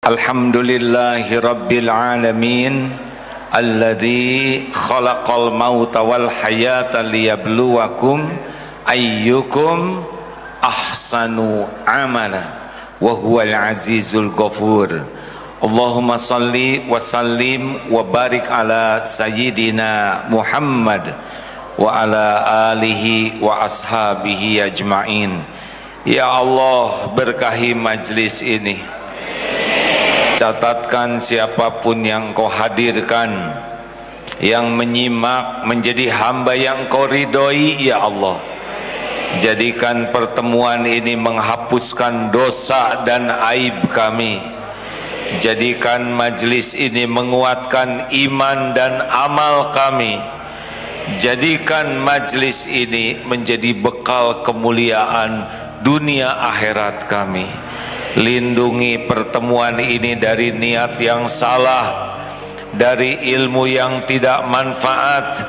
Alhamdulillahi Rabbil Alamin alladzi khalaqal mauta wal hayata liyabluwakum ayyukum ahsanu amala wa huwal azizul ghafur. Allahumma salli wa sallim wa barik ala sayyidina Muhammad wa ala alihi wa ashabihi ajma'in. Ya Allah, berkahi majlis ini. Catatkan siapapun yang Kau hadirkan, yang menyimak menjadi hamba yang Kau ridhoi, ya Allah. Jadikan pertemuan ini menghapuskan dosa dan aib kami. Jadikan majlis ini menguatkan iman dan amal kami. Jadikan majlis ini menjadi bekal kemuliaan dunia akhirat kami. Lindungi pertemuan ini dari niat yang salah, dari ilmu yang tidak manfaat.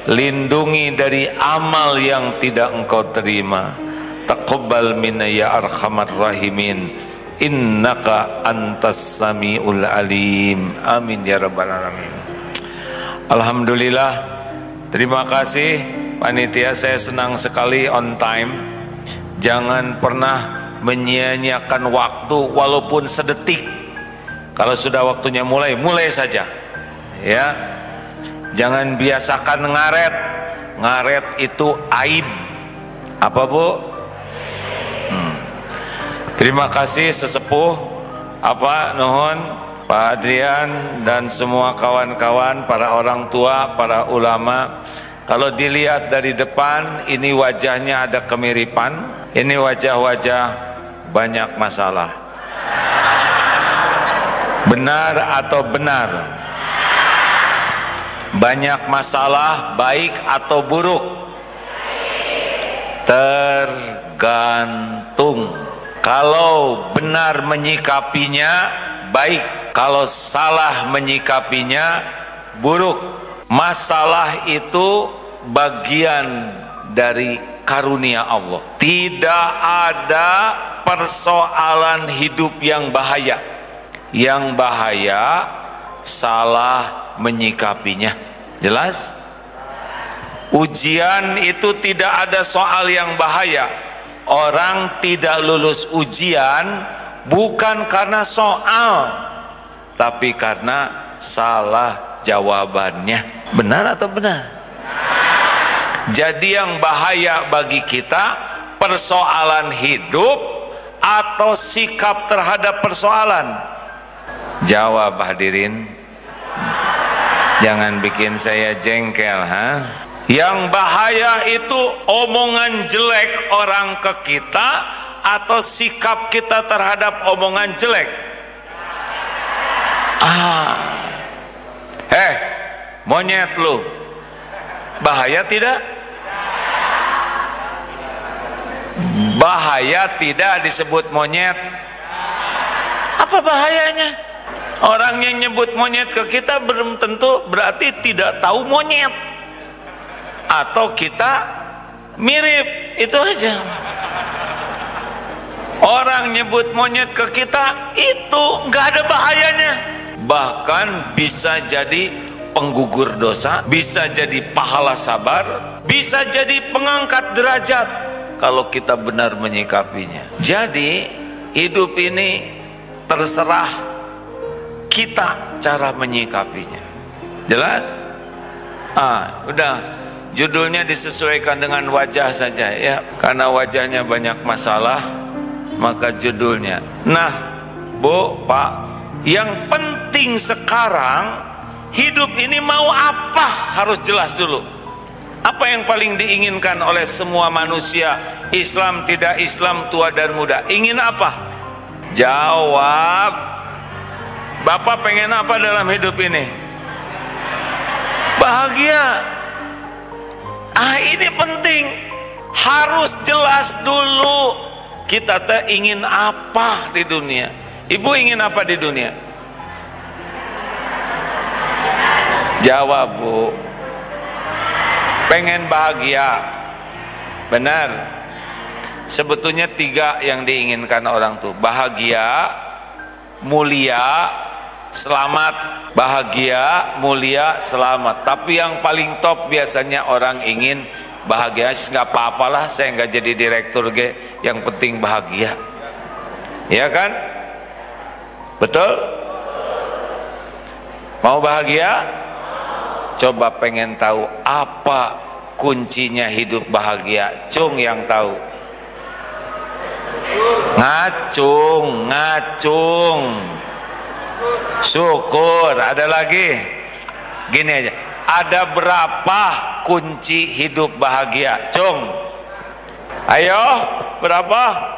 Lindungi dari amal yang tidak Engkau terima. Taqabbal minna ya arhamar rahimin, innaka antas samiul alim. Amin ya rabbal alamin. Alhamdulillah, terima kasih panitia, saya senang sekali on time. Jangan pernah menyia-nyiakan waktu walaupun sedetik. Kalau sudah waktunya mulai saja, ya. Jangan biasakan ngaret. Ngaret itu aib. Apa Bu? Terima kasih sesepuh nuhun Pak Adrian dan semua kawan-kawan, para orang tua, para ulama. Kalau dilihat dari depan, ini wajahnya ada kemiripan. Ini wajah-wajah banyak masalah. Benar atau benar? Banyak masalah, baik atau buruk? Tergantung. Kalau benar menyikapinya, baik. Kalau salah menyikapinya, buruk. Masalah itu bagian dari karunia Allah. Tidak ada persoalan hidup yang bahaya. Yang bahaya salah menyikapinya. Jelas? Ujian itu tidak ada soal yang bahaya. Orang tidak lulus ujian bukan karena soal, tapi karena salah jawabannya. Benar atau benar? Jadi yang bahaya bagi kita persoalan hidup atau sikap terhadap persoalan? Jawab hadirin. Jangan bikin saya jengkel, ha? Yang bahaya itu omongan jelek orang ke kita atau sikap kita terhadap omongan jelek? Monyet lu. Bahaya tidak? Bahaya tidak disebut monyet? Apa bahayanya? Orang yang nyebut monyet ke kita belum tentu berarti tidak tahu monyet, atau kita mirip, itu aja. Orang nyebut monyet ke kita itu nggak ada bahayanya, bahkan bisa jadi penggugur dosa, bisa jadi pahala sabar, bisa jadi pengangkat derajat kalau kita benar menyikapinya. Jadi hidup ini terserah kita cara menyikapinya. Jelas? Udah, judulnya disesuaikan dengan wajah saja ya, karena wajahnya banyak masalah maka judulnya. Nah Bu, Pak, yang penting sekarang hidup ini mau apa harus jelas dulu. Apa yang paling diinginkan oleh semua manusia, Islam tidak Islam, tua dan muda, ingin apa? Jawab. Bapak pengen apa dalam hidup ini? Bahagia. Ini penting, harus jelas dulu kita ingin apa di dunia. Ibu ingin apa di dunia? Jawab Bu. Pengen bahagia. Benar. Sebetulnya 3 yang diinginkan orang tuh: bahagia, mulia, selamat, bahagia, mulia, selamat. Tapi yang paling top biasanya orang ingin bahagia. Nggak apa-apalah, saya nggak jadi direktur ge, yang penting bahagia. Ya kan? Betul? Mau bahagia? Coba pengen tahu apa kuncinya hidup bahagia? Cung yang tahu. Ngacung, ngacung. Syukur. Ada lagi? Gini aja. Ada berapa kunci hidup bahagia? Cung. Ayo, berapa?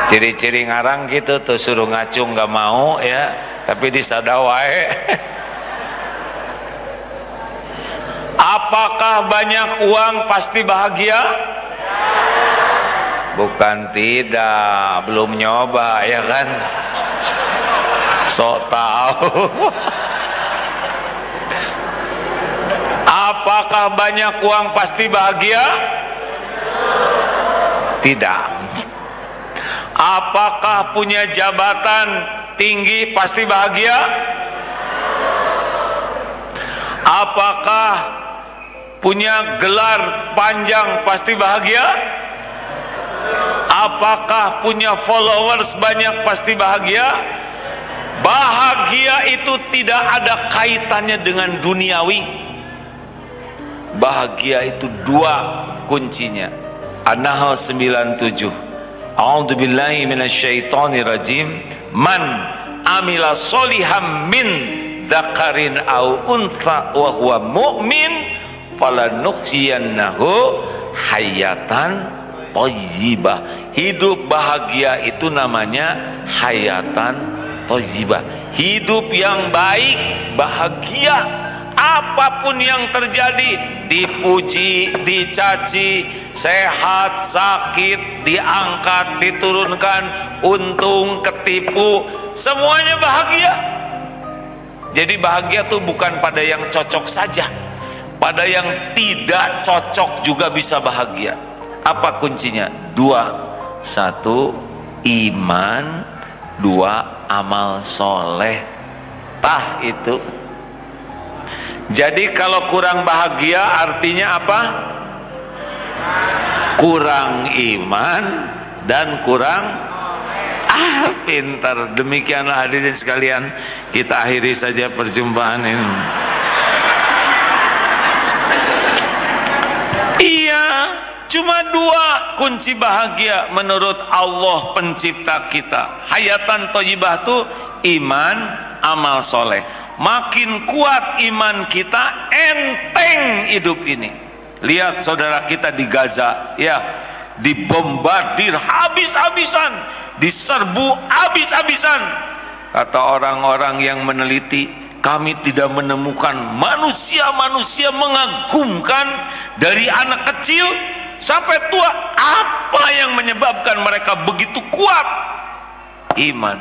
Ciri-ciri ngarang gitu tuh, suruh ngacung nggak mau ya, tapi disadawai. Apakah banyak uang pasti bahagia? Bukan tidak, belum nyoba ya kan? Sok tahu. Apakah banyak uang pasti bahagia? Tidak. Apakah punya jabatan tinggi pasti bahagia? Apakah punya gelar panjang pasti bahagia? Apakah punya followers banyak pasti bahagia? Bahagia itu tidak ada kaitannya dengan duniawi. Bahagia itu dua kuncinya. An-Nahl 97. A'udzubillahi minasyaitonirrajim. Man amila sholihan min dzakarin au untha wa huwa mu'min falanuhyiyannahu hayatan thayyibah. Hidup bahagia itu namanya hayatan thayyibah. Hidup yang baik, bahagia. Apapun yang terjadi, dipuji, dicaci, sehat, sakit, diangkat, diturunkan, untung, ketipu, semuanya bahagia. Jadi bahagia tuh bukan pada yang cocok saja, pada yang tidak cocok juga bisa bahagia. Apa kuncinya? Dua. Satu, iman. Dua, amal soleh. Tah itu. Jadi kalau kurang bahagia artinya apa? Kurang iman dan kurang pintar. Demikianlah hadirin sekalian, kita akhiri saja perjumpaan ini. Iya, cuma dua kunci bahagia menurut Allah pencipta kita. Hayatan thayyibah itu iman, amal soleh. Makin kuat iman kita, enteng hidup ini. Lihat saudara kita di Gaza, ya, dibombardir habis-habisan, diserbu habis-habisan. Kata orang-orang yang meneliti, kami tidak menemukan manusia-manusia mengagumkan dari anak kecil sampai tua. Apa yang menyebabkan mereka begitu kuat? Iman.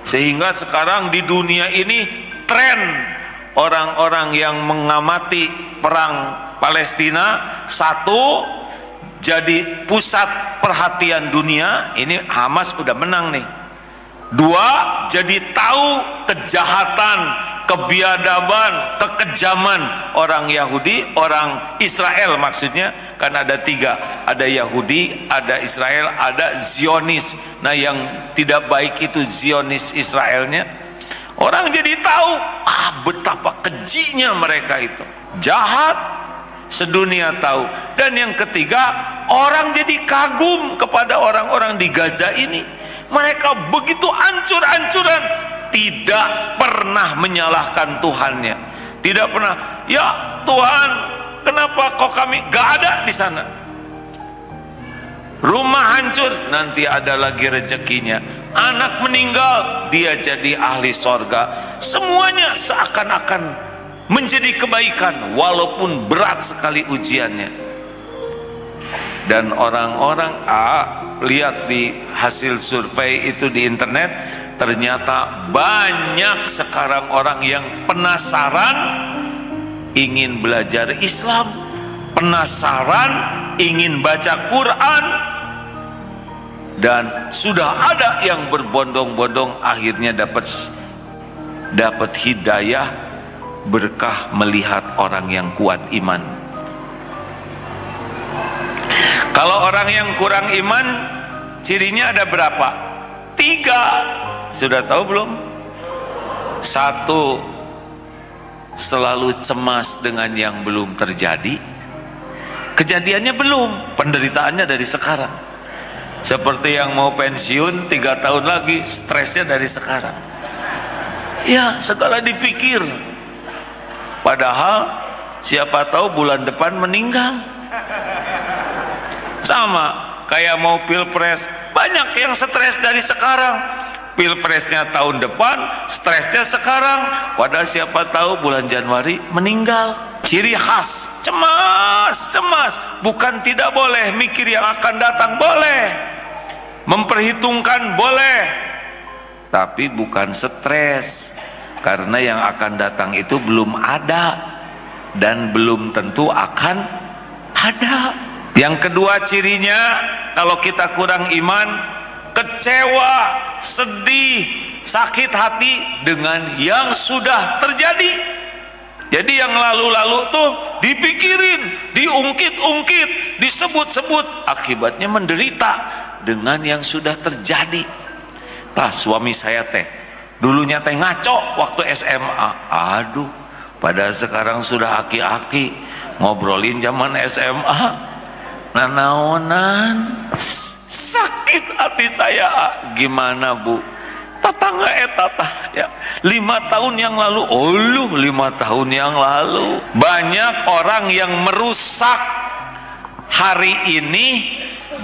Sehingga sekarang di dunia ini tren orang-orang yang mengamati perang Palestina, satu, jadi pusat perhatian dunia. Ini Hamas udah menang nih. Dua, jadi tahu kejahatan, kebiadaban, kekejaman orang Yahudi, orang Israel maksudnya. Kan ada tiga, ada Yahudi, ada Israel, ada Zionis. Nah yang tidak baik itu Zionis Israelnya. Orang jadi tahu betapa kejinya mereka itu, jahat, sedunia tahu. Dan yang ketiga, orang jadi kagum kepada orang-orang di Gaza ini. Mereka begitu ancur-ancuran, tidak pernah menyalahkan Tuhannya, tidak pernah. Ya Tuhan, kenapa kok kami gak ada di sana? Rumah hancur, nanti ada lagi rezekinya. Anak meninggal, dia jadi ahli sorga. Semuanya seakan-akan menjadi kebaikan walaupun berat sekali ujiannya. Dan orang-orang lihat di hasil survei itu di internet, ternyata banyak sekarang orang yang penasaran ingin belajar Islam, penasaran ingin baca Quran. dan sudah ada yang berbondong-bondong akhirnya dapat hidayah berkah melihat orang yang kuat iman. Kalau orang yang kurang iman, cirinya ada berapa? 3. Sudah tahu belum? 1, selalu cemas dengan yang belum terjadi. Kejadiannya belum, penderitaannya dari sekarang. Seperti yang mau pensiun 3 tahun lagi, stresnya dari sekarang. Ya, segala dipikir. Padahal siapa tahu bulan depan meninggal. Sama kayak mau pilpres, banyak yang stres dari sekarang. Pilpresnya tahun depan, stresnya sekarang. Padahal siapa tahu bulan Januari meninggal. Ciri khas, cemas. Bukan tidak boleh, mikir yang akan datang boleh, memperhitungkan boleh, tapi bukan stres. Karena yang akan datang itu belum ada dan belum tentu akan ada. Yang kedua cirinya, kalau kita kurang iman, kecewa, sedih, sakit hati dengan yang sudah terjadi. Jadi yang lalu-lalu tuh dipikirin, diungkit-ungkit, disebut-sebut, akibatnya menderita dengan yang sudah terjadi. Nah, suami saya teh dulunya teh ngaco waktu SMA. Aduh, pada sekarang sudah aki-aki, ngobrolin zaman SMA. Nanaonan, sakit hati saya. Gimana Bu? Tetangga etata ya, 5 tahun yang lalu. 5 tahun yang lalu. Banyak orang yang merusak hari ini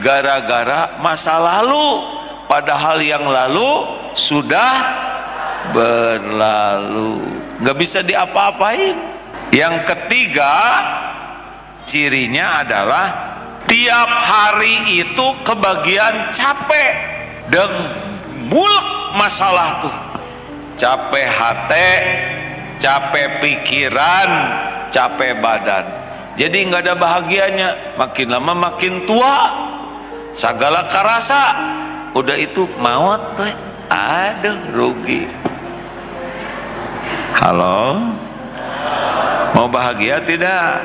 gara-gara masa lalu, padahal yang lalu sudah berlalu, nggak bisa diapa-apain. Yang ketiga cirinya adalah tiap hari itu kebagian capek dan bulek masalah tuh, capek hati, capek pikiran, capek badan. Jadi nggak ada bahagianya, makin lama makin tua, segala karasa udah itu maut. Aduh, rugi. Halo, mau bahagia tidak?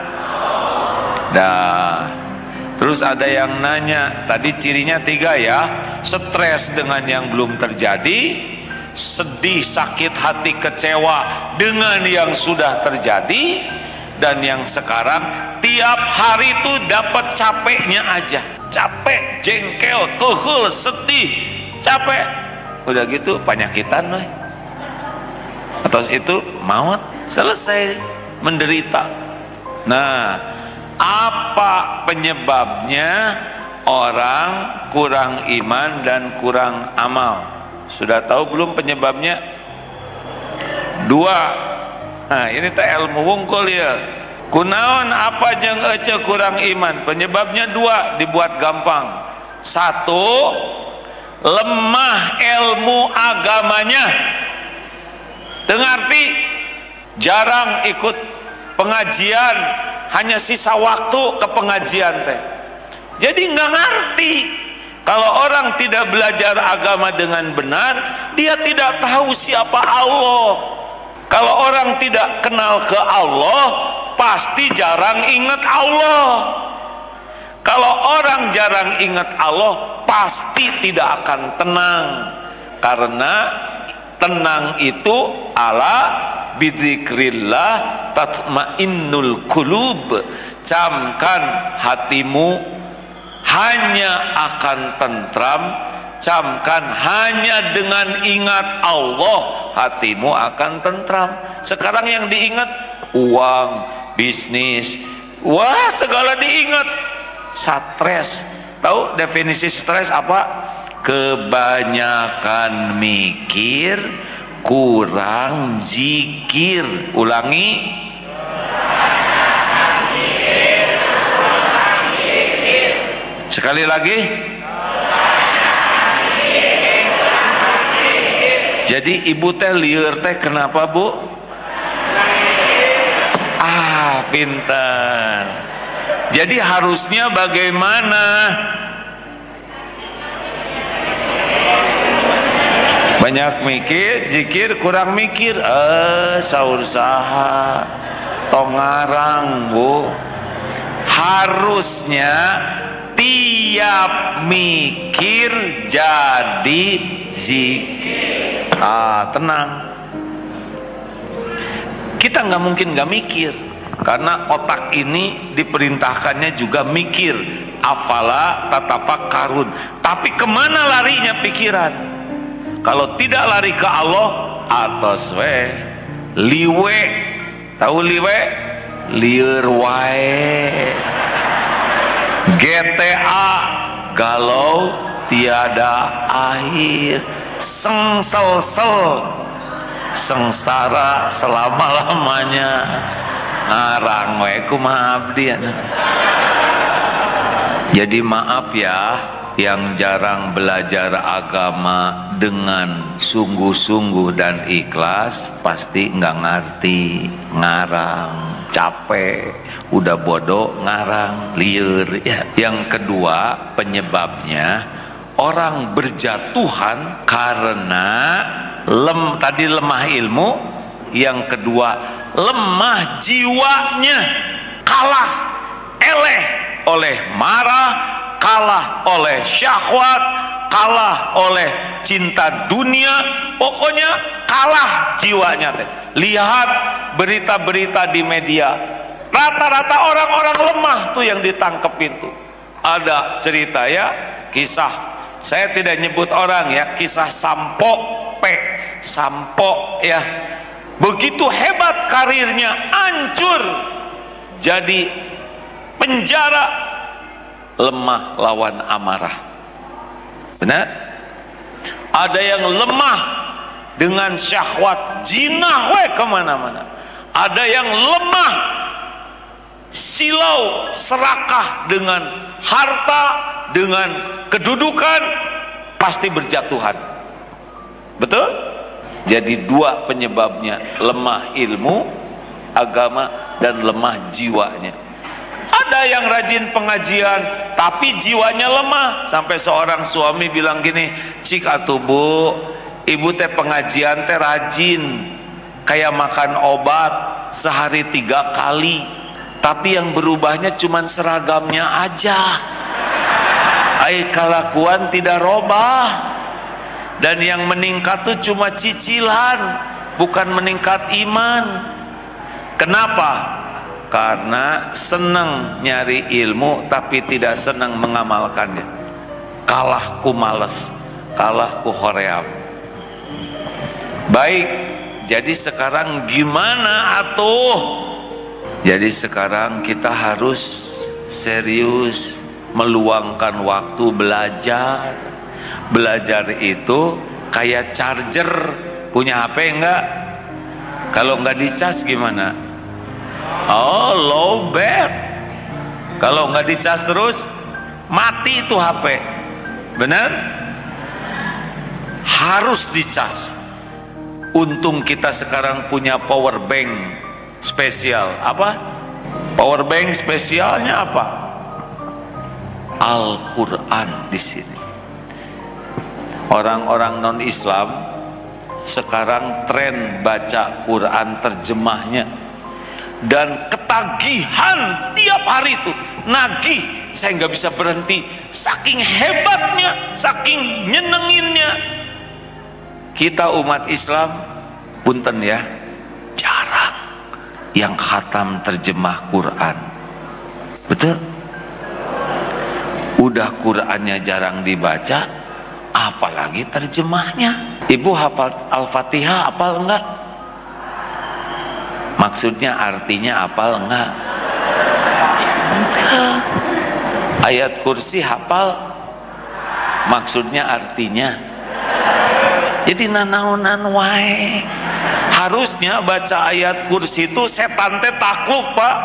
Dah. Terus ada yang nanya, tadi cirinya 3 ya, stres dengan yang belum terjadi, sedih, sakit hati, kecewa dengan yang sudah terjadi, dan yang sekarang tiap hari itu dapat capeknya aja, capek, jengkel, kehul, sedih, capek, udah gitu penyakitan loh. Atas itu maut, selesai menderita. Nah, apa penyebabnya orang kurang iman dan kurang amal? Sudah tahu belum penyebabnya? 2. Nah, ini teh ilmu wungkul ya. Kunaon apa jeung ece kurang iman? Penyebabnya 2, dibuat gampang. 1, lemah ilmu agamanya. Dengarti, jarang ikut pengajian, hanya sisa waktu ke pengajian teh. Jadi nggak ngerti. Kalau orang tidak belajar agama dengan benar, dia tidak tahu siapa Allah. Kalau orang tidak kenal ke Allah, pasti jarang ingat Allah. Kalau orang jarang ingat Allah, pasti tidak akan tenang. Karena tenang itu ala bidzikrillah tatmainnul qulub. Camkan hatimu hanya akan tentram, camkan hanya dengan ingat Allah, hatimu akan tentram. Sekarang yang diingat uang, bisnis, wah segala diingat. Stres. Tahu definisi stres apa? Kebanyakan mikir, kurang zikir. Ulangi. Sekali lagi. Jadi ibu teh lieur teh kenapa Bu? Pintar. Jadi harusnya bagaimana? banyak mikir, zikir kurang mikir. Saur saha tongarang bu. Harusnya tiap mikir jadi zikir. Tenang, kita nggak mungkin nggak mikir, karena otak ini diperintahkannya juga mikir. Afala tatafakkarun. Tapi kemana larinya pikiran? Kalau tidak lari ke Allah, atos we liwe. Tahu liwe? Lieur wae. GTA, galau tiada akhir. Sengsel-sel, sengsara selama-lamanya. Ngarang we kumaha abdi. Jadi maaf ya, yang jarang belajar agama dengan sungguh-sungguh dan ikhlas pasti nggak ngerti, ngarang, capek, udah bodoh, ngarang, liur ya. Yang kedua penyebabnya orang berjatuhan karena tadi lemah ilmu. Yang kedua lemah jiwanya, kalah eleh oleh marah, kalah oleh syahwat, kalah oleh cinta dunia, pokoknya kalah jiwanya. Lihat berita-berita di media, rata-rata orang-orang lemah tuh yang ditangkepin tuh. Ada cerita ya, kisah, saya tidak nyebut orang ya, kisah Sampo ya, begitu hebat karirnya, hancur jadi penjara, lemah lawan amarah. Benar? Ada yang lemah dengan syahwat, jinah we kemana-mana. Ada yang lemah silau, serakah dengan harta, dengan kedudukan, pasti berjatuhan. Betul? Jadi dua penyebabnya, lemah ilmu agama dan lemah jiwanya. Ada yang rajin pengajian tapi jiwanya lemah, sampai seorang suami bilang gini, cik atuh bu, ibu teh pengajian teh rajin kayak makan obat sehari 3 kali, tapi yang berubahnya cuman seragamnya aja, kelakuan tidak robah, dan yang meningkat tuh cuma cicilan, bukan meningkat iman. Kenapa? Karena senang nyari ilmu tapi tidak senang mengamalkannya. Kalah ku males, kalah ku hoream. Baik, jadi sekarang gimana atuh? Jadi sekarang kita harus serius meluangkan waktu belajar. Belajar itu kayak charger. Punya HP enggak? Kalau enggak dicas gimana? Oh, low bat. Kalau nggak dicas terus mati itu HP. Benar? Harus dicas. Untung kita sekarang punya power bank spesial. Apa? Power bank spesialnya apa? Al-Quran di sini. Orang-orang non-Islam sekarang tren baca Quran terjemahnya, dan ketagihan tiap hari itu nagih, saya nggak bisa berhenti, saking hebatnya, saking nyenenginnya. Kita umat Islam punten ya, jarang yang khatam terjemah Quran. Betul? Udah Qurannya jarang dibaca, apalagi terjemahnya. Ibu hafal Al-Fatihah hafal enggak? Maksudnya artinya hafal enggak? Enggak. Ayat kursi hafal? Maksudnya artinya? Jadi nanaonan wae. Harusnya baca ayat kursi itu setan teh takluk pak.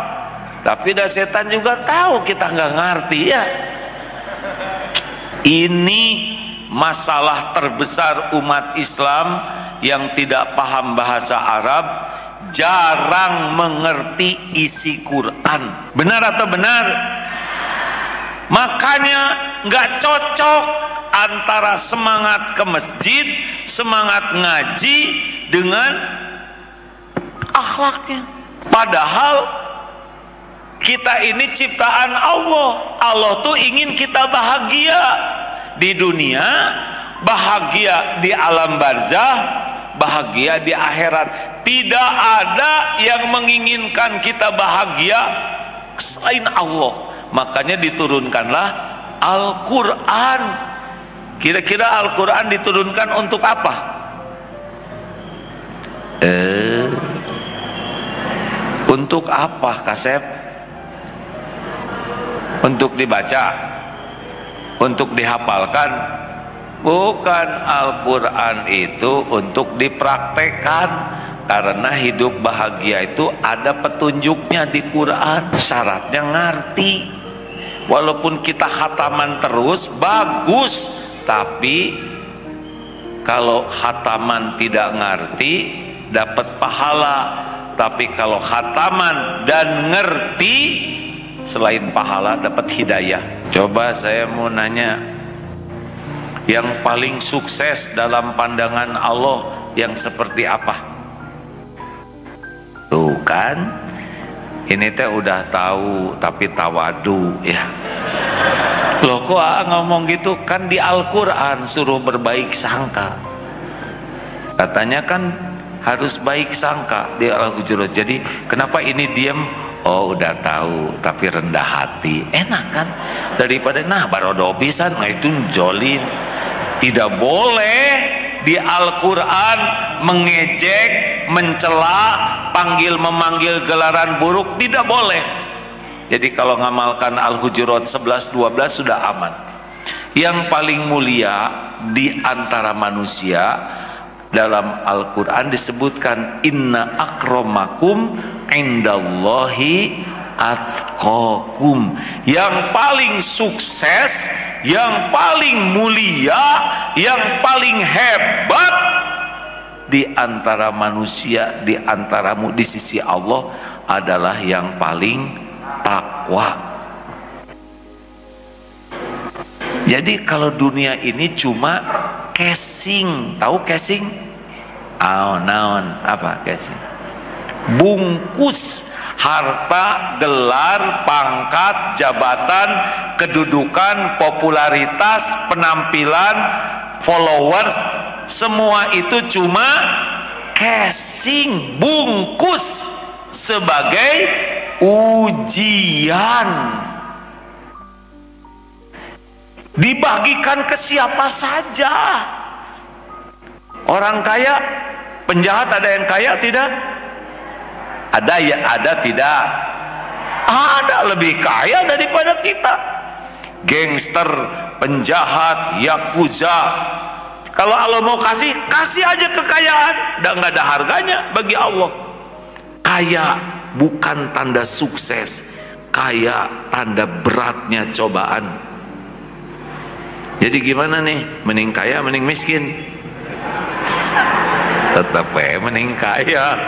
Tapi dah setan juga tahu kita nggak ngerti ya. Ini masalah terbesar umat Islam yang tidak paham bahasa Arab, jarang mengerti isi Quran. Benar atau benar? Makanya nggak cocok antara semangat ke masjid, semangat ngaji dengan akhlaknya. Padahal kita ini ciptaan Allah. Allah tuh ingin kita bahagia di dunia, bahagia di alam barzah, bahagia di akhirat. Tidak ada yang menginginkan kita bahagia selain Allah. Makanya diturunkanlah Al-Quran. Kira-kira Al-Quran diturunkan untuk apa? Untuk apa, Kasep? Untuk dibaca? Untuk dihafalkan? Bukan. Al-Quran itu untuk dipraktekkan. Karena hidup bahagia itu ada petunjuknya di Quran. Syaratnya ngerti. Walaupun kita khataman terus bagus, tapi kalau khataman tidak ngerti dapat pahala. Tapi kalau khataman dan ngerti, selain pahala dapat hidayah. Coba saya mau nanya, yang paling sukses dalam pandangan Allah yang seperti apa? Tuh kan, ini teh udah tahu tapi tawadu ya. Loh kok ngomong gitu? Kan di Al-Quran suruh berbaik sangka. Katanya kan harus baik sangka di Al-Hujurat. Jadi kenapa ini diam? Oh udah tahu tapi rendah hati. Enak kan? Daripada nah barodo pisan, nah itu jolin. Tidak boleh di Al-Quran mengejek, mencela, panggil memanggil gelaran buruk, tidak boleh. Jadi kalau ngamalkan Al-Hujurat 11-12 sudah aman. Yang paling mulia di antara manusia dalam Al-Quran disebutkan inna akramakum indallahi atqakum. Yang paling sukses, yang paling mulia, yang paling hebat di antara manusia, di antaramu di sisi Allah adalah yang paling takwa. Jadi kalau dunia ini cuma casing, tahu casing? Naon apa casing? Bungkus harta, gelar, pangkat, jabatan, kedudukan, popularitas, penampilan, followers, semua itu cuma casing, bungkus sebagai ujian. Dibagikan ke siapa saja. Orang kaya, penjahat ada yang kaya tidak? Ada ya, ada tidak? Ada lebih kaya daripada kita. Gangster, penjahat, yakuza. Kalau Allah mau kasih, kasih aja kekayaan. Dan nggak ada harganya bagi Allah. Kaya bukan tanda sukses, kaya tanda beratnya cobaan. Jadi gimana nih? Mending kaya, mending miskin? Tetap mending kaya.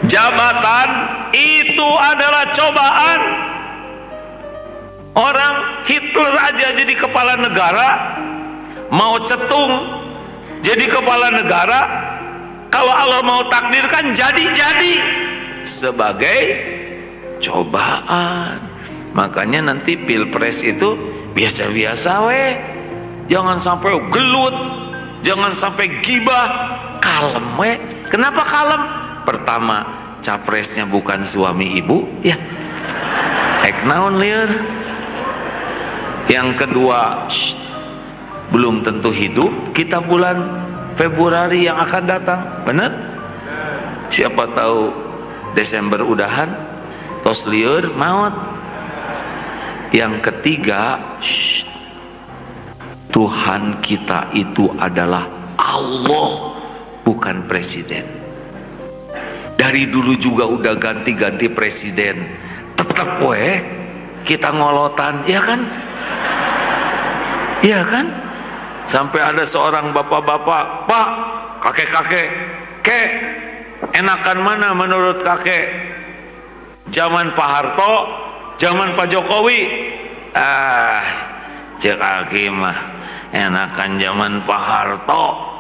Jabatan itu adalah cobaan. Orang Hitler aja jadi kepala negara, mau cetung jadi kepala negara. Kalau Allah mau takdirkan jadi sebagai cobaan. Makanya nanti pilpres itu biasa-biasa weh, jangan sampai gelut, jangan sampai gibah, kalem weh. Kenapa kalem? Pertama, capresnya bukan suami ibu ya, naon lieur. Yang kedua, belum tentu hidup kita bulan Februari yang akan datang, bener? Siapa tahu Desember udahan, tos lieur maut. Yang ketiga, Tuhan kita itu adalah Allah, bukan presiden. Dari dulu juga udah ganti-ganti presiden, tetap weh kita ngolotan, ya kan? Ya kan? Sampai ada seorang bapak-bapak, Pak, kakek-kakek, kek, enakan mana menurut kakek? Zaman Pak Harto, Zaman Pak Jokowi, cek aki mah enakan zaman Pak Harto.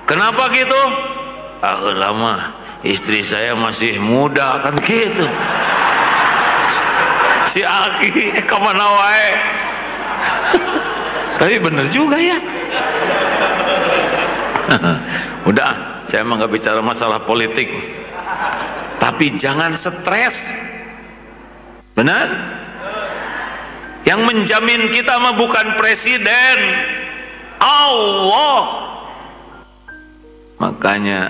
Kenapa gitu? Lama istri saya masih muda kan gitu. Si Aki kemana wae. Tapi bener juga ya. Udah, saya emang gak bicara masalah politik, tapi jangan stres. Benar? Yang menjamin kita mah bukan presiden, Allah. Makanya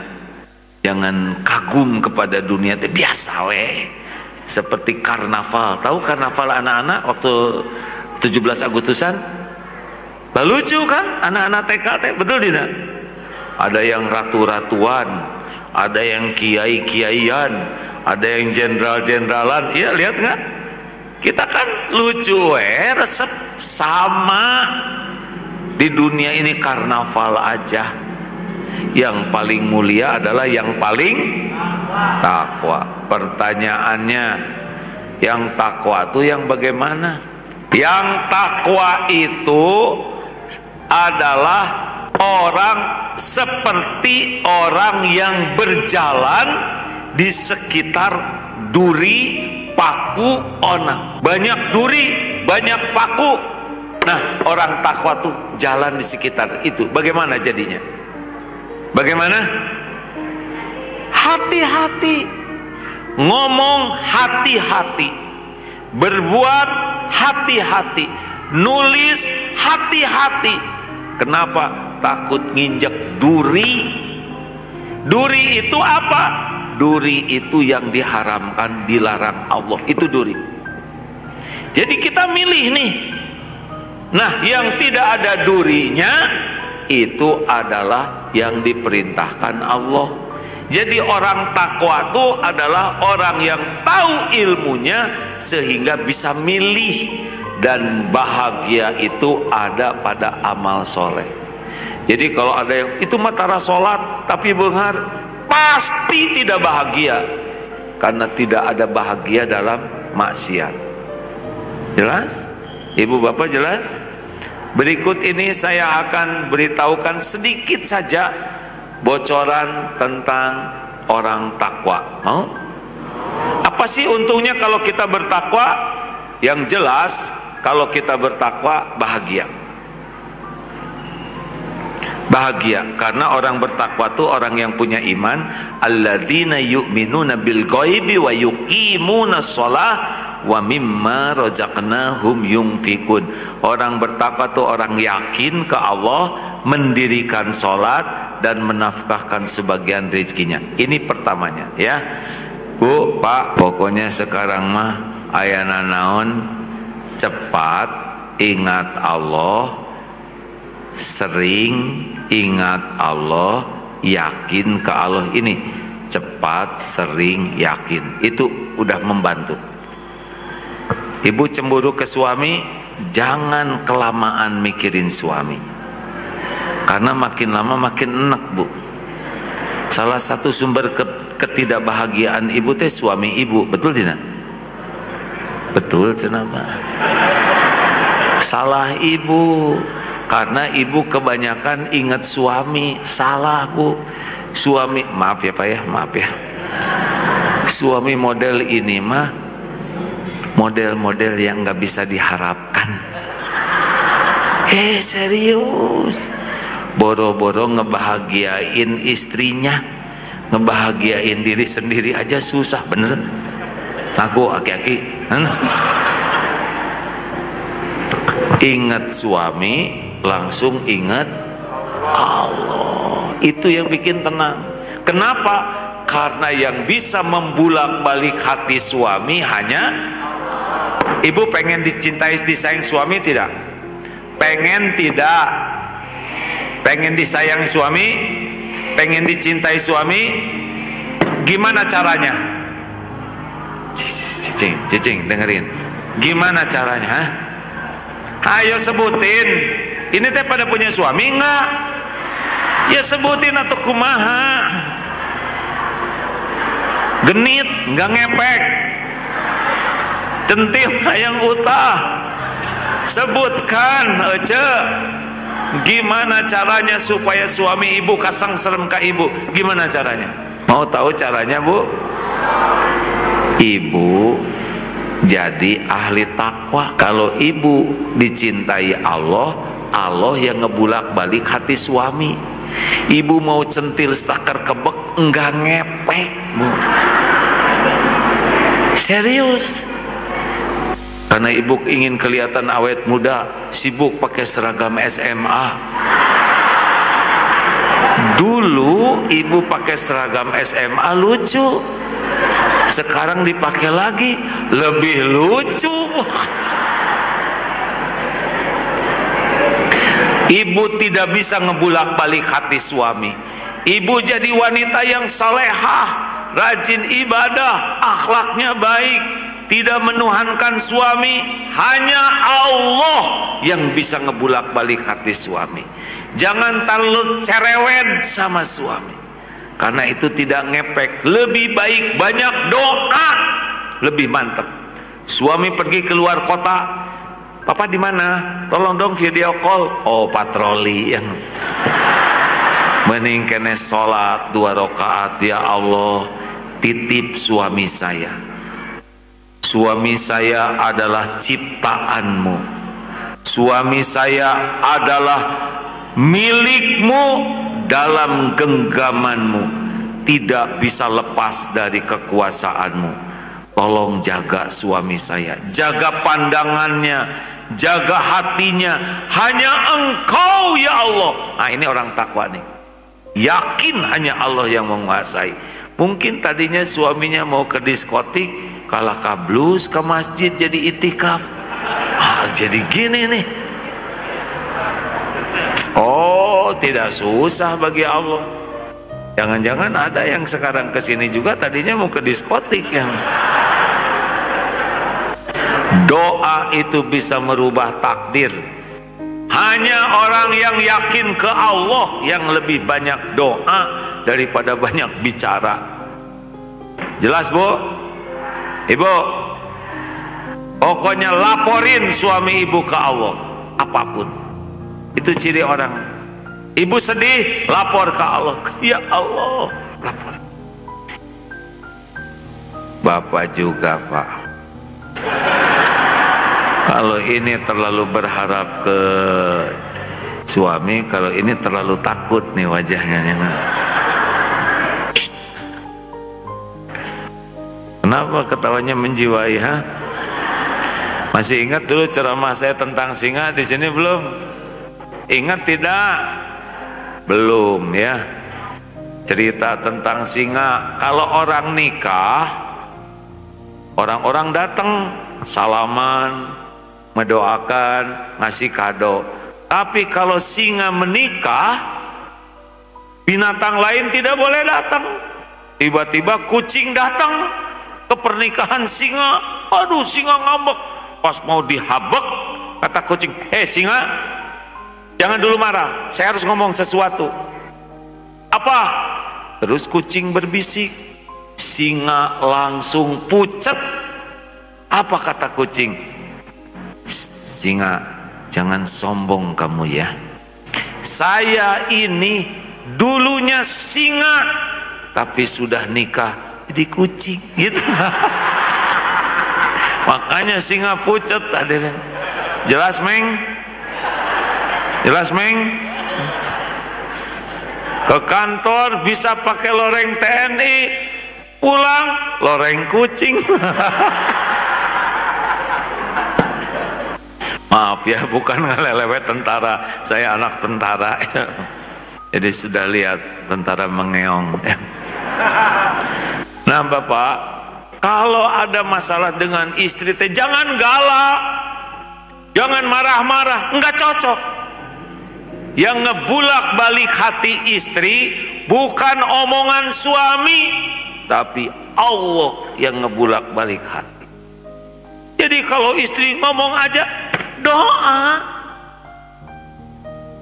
jangan kagum kepada dunia, biasa weh. Seperti karnaval. Tahu karnaval anak-anak waktu 17 Agustusan? Lucu kan anak-anak TK, betul tidak? Ada yang ratu-ratuan, ada yang kiai-kiaian, ada yang jenderal-jeneralan. Iya, lihat nggak? Kita kan lucu resep sama. Di dunia ini karnaval aja. Yang paling mulia adalah yang paling takwa. Pertanyaannya, yang takwa itu yang bagaimana? Yang takwa itu adalah orang seperti orang yang berjalan di sekitar duri, paku, onang. Banyak duri, banyak paku. Nah, orang takwa tuh jalan di sekitar itu. Bagaimana jadinya? Bagaimana? Hati-hati, ngomong hati-hati, berbuat hati-hati, nulis hati-hati. Kenapa? Takut nginjek duri. Duri itu apa? Duri itu yang diharamkan, dilarang Allah. Itu duri. Jadi kita milih nih. Nah, yang tidak ada durinya itu adalah yang diperintahkan Allah. Jadi orang takwa itu adalah orang yang tahu ilmunya sehingga bisa milih, dan bahagia itu ada pada amal soleh. Jadi kalau ada yang itu matara sholat tapi benghar, pasti tidak bahagia, karena tidak ada bahagia dalam maksiat. Jelas? Ibu bapak jelas? Berikut ini saya akan beritahukan sedikit saja bocoran tentang orang takwa. Mau? Apa sih untungnya kalau kita bertakwa? Yang jelas, kalau kita bertakwa bahagia. Bahagia karena orang bertakwa itu orang yang punya iman. Alladzina yu'minuna bil ghaibi wa yuqimuna shalah wa mimma razaqnahum yunfikun. Orang bertakwa itu orang yakin ke Allah, mendirikan sholat dan menafkahkan sebagian rezekinya. Ini pertamanya ya. Bu, Pak, pokoknya sekarang mah ayana naon, cepat ingat Allah, sering ingat Allah, yakin ke Allah. Ini cepat, sering, yakin, itu udah membantu. Ibu cemburu ke suami, jangan kelamaan mikirin suami, karena makin lama makin enak, Bu. Salah satu sumber ketidakbahagiaan ibu teh suami ibu, betul tidak? Betul, kenapa? Salah ibu, karena ibu kebanyakan ingat suami. Salah, Bu. Suami, maaf ya Pak ya, maaf ya, suami model ini mah model-model yang nggak bisa diharapkan. Serius, boro-boro ngebahagiain istrinya, ngebahagiain diri sendiri aja susah, bener. Aku aki-aki ingat suami, langsung ingat Allah. Itu yang bikin tenang. Kenapa? Karena yang bisa membulak-balik hati suami hanya ibu. Pengen dicintai, disayang suami tidak? Pengen tidak? Pengen disayang suami? Pengen dicintai suami? Gimana caranya? Cicing, dengerin. Gimana caranya? Hah? Ayo sebutin. Ini teh pada punya suami enggak? Ya sebutin atau kumaha. Genit, enggak ngepek. Centil hayang utah. Sebutkan Ece, gimana caranya supaya suami ibu kasang serem ka ibu? Gimana caranya? Mau tahu caranya, Bu? Ibu jadi ahli takwa. Kalau ibu dicintai Allah, Allah yang ngebulak-balik hati suami. Ibu mau centil stakar kebek enggak ngepek, Bu. Serius. Karena ibu ingin kelihatan awet muda, sibuk pakai seragam SMA. Dulu ibu pakai seragam SMA lucu, sekarang dipakai lagi lebih lucu. Ibu tidak bisa ngebulak-balik hati suami. Ibu jadi wanita yang salehah, rajin ibadah, akhlaknya baik, tidak menuhankan suami. Hanya Allah yang bisa ngebulak-balik hati suami. Jangan terlalu cerewet sama suami, karena itu tidak ngepek. Lebih baik banyak doa, lebih mantap. Suami pergi keluar kota, papa di mana? Tolong dong video call. Oh, patroli. Yang mending kene sholat 2 rakaat. Ya Allah, titip suami saya. Suami saya adalah ciptaanmu. Suami saya adalah milikmu dalam genggamanmu. Tidak bisa lepas dari kekuasaanmu. Tolong jaga suami saya, jaga pandangannya, jaga hatinya. Hanya Engkau ya Allah. Nah, ini orang takwa nih, yakin hanya Allah yang menguasai. Mungkin tadinya suaminya mau ke diskotik, kalah kablus ke masjid jadi itikaf. Jadi gini nih. Oh, tidak susah bagi Allah. Jangan-jangan ada yang sekarang kesini juga tadinya mau ke diskotik yang. Doa itu bisa merubah takdir. Hanya orang yang yakin ke Allah yang lebih banyak doa daripada banyak bicara. Jelas, Bu? Ibu, pokoknya laporin suami ibu ke Allah, apapun. Itu ciri orang. Ibu sedih, lapor ke Allah. Ya Allah, lapor. Bapak juga, Pak. Kalau ini terlalu berharap ke suami, kalau ini terlalu takut nih wajahnya. Kenapa ketawanya menjiwai, ha? Masih ingat dulu ceramah saya tentang singa di sini belum? Ingat tidak? Belum ya. Cerita tentang singa. Kalau orang nikah, orang-orang datang salaman, mendoakan, ngasih kado. Tapi kalau singa menikah, binatang lain tidak boleh datang. Tiba-tiba kucing datang ke pernikahan singa. Aduh, singa ngambek. Pas mau dihabek, kata kucing, singa, jangan dulu marah, saya harus ngomong sesuatu. Apa? Terus kucing berbisik, singa langsung pucat. Apa kata kucing? Singa, jangan sombong kamu ya. Saya ini dulunya singa, tapi sudah nikah jadi kucing gitu. Makanya singa pucat tadi. Jelas, Meng? Jelas, Meng? Ke kantor bisa pakai loreng TNI, pulang loreng kucing. Maaf ya, bukan ngelelewet tentara, saya anak tentara. Jadi sudah lihat tentara mengeong. Nah, Bapak, kalau ada masalah dengan istri teh jangan galak, jangan marah-marah, enggak cocok. Yang ngebulak balik hati istri bukan omongan suami, tapi Allah yang ngebulak balik hati. Jadi kalau istri ngomong aja, doa,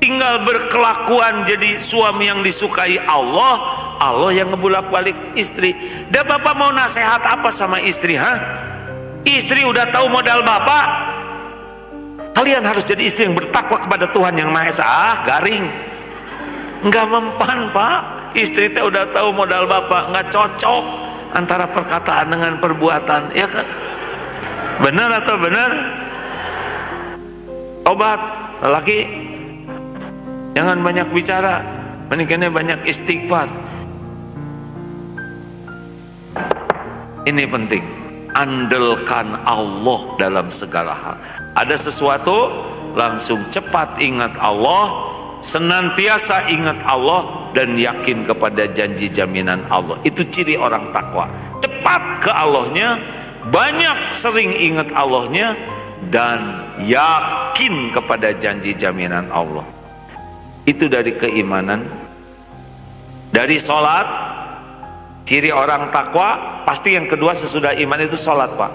tinggal berkelakuan jadi suami yang disukai Allah, Allah yang ngebulak balik istri. Dan Bapak mau nasihat apa sama istri, ha? Istri udah tahu modal bapak, kalian harus jadi istri yang bertakwa kepada Tuhan yang Maha Esa. Garing, nggak mempan pak. Istri teh udah tahu modal bapak, nggak cocok antara perkataan dengan perbuatan, ya kan? Benar atau benar? Obat lelaki, jangan banyak bicara, mendingannya banyak istighfar. Ini penting, andalkan Allah dalam segala hal. Ada sesuatu, langsung cepat ingat Allah, senantiasa ingat Allah, dan yakin kepada janji jaminan Allah. Itu ciri orang takwa. Cepat ke Allahnya, banyak sering ingat Allahnya, dan yakin kepada janji jaminan Allah. Itu dari keimanan. Dari sholat, ciri orang takwa pasti yang kedua sesudah iman itu sholat pak.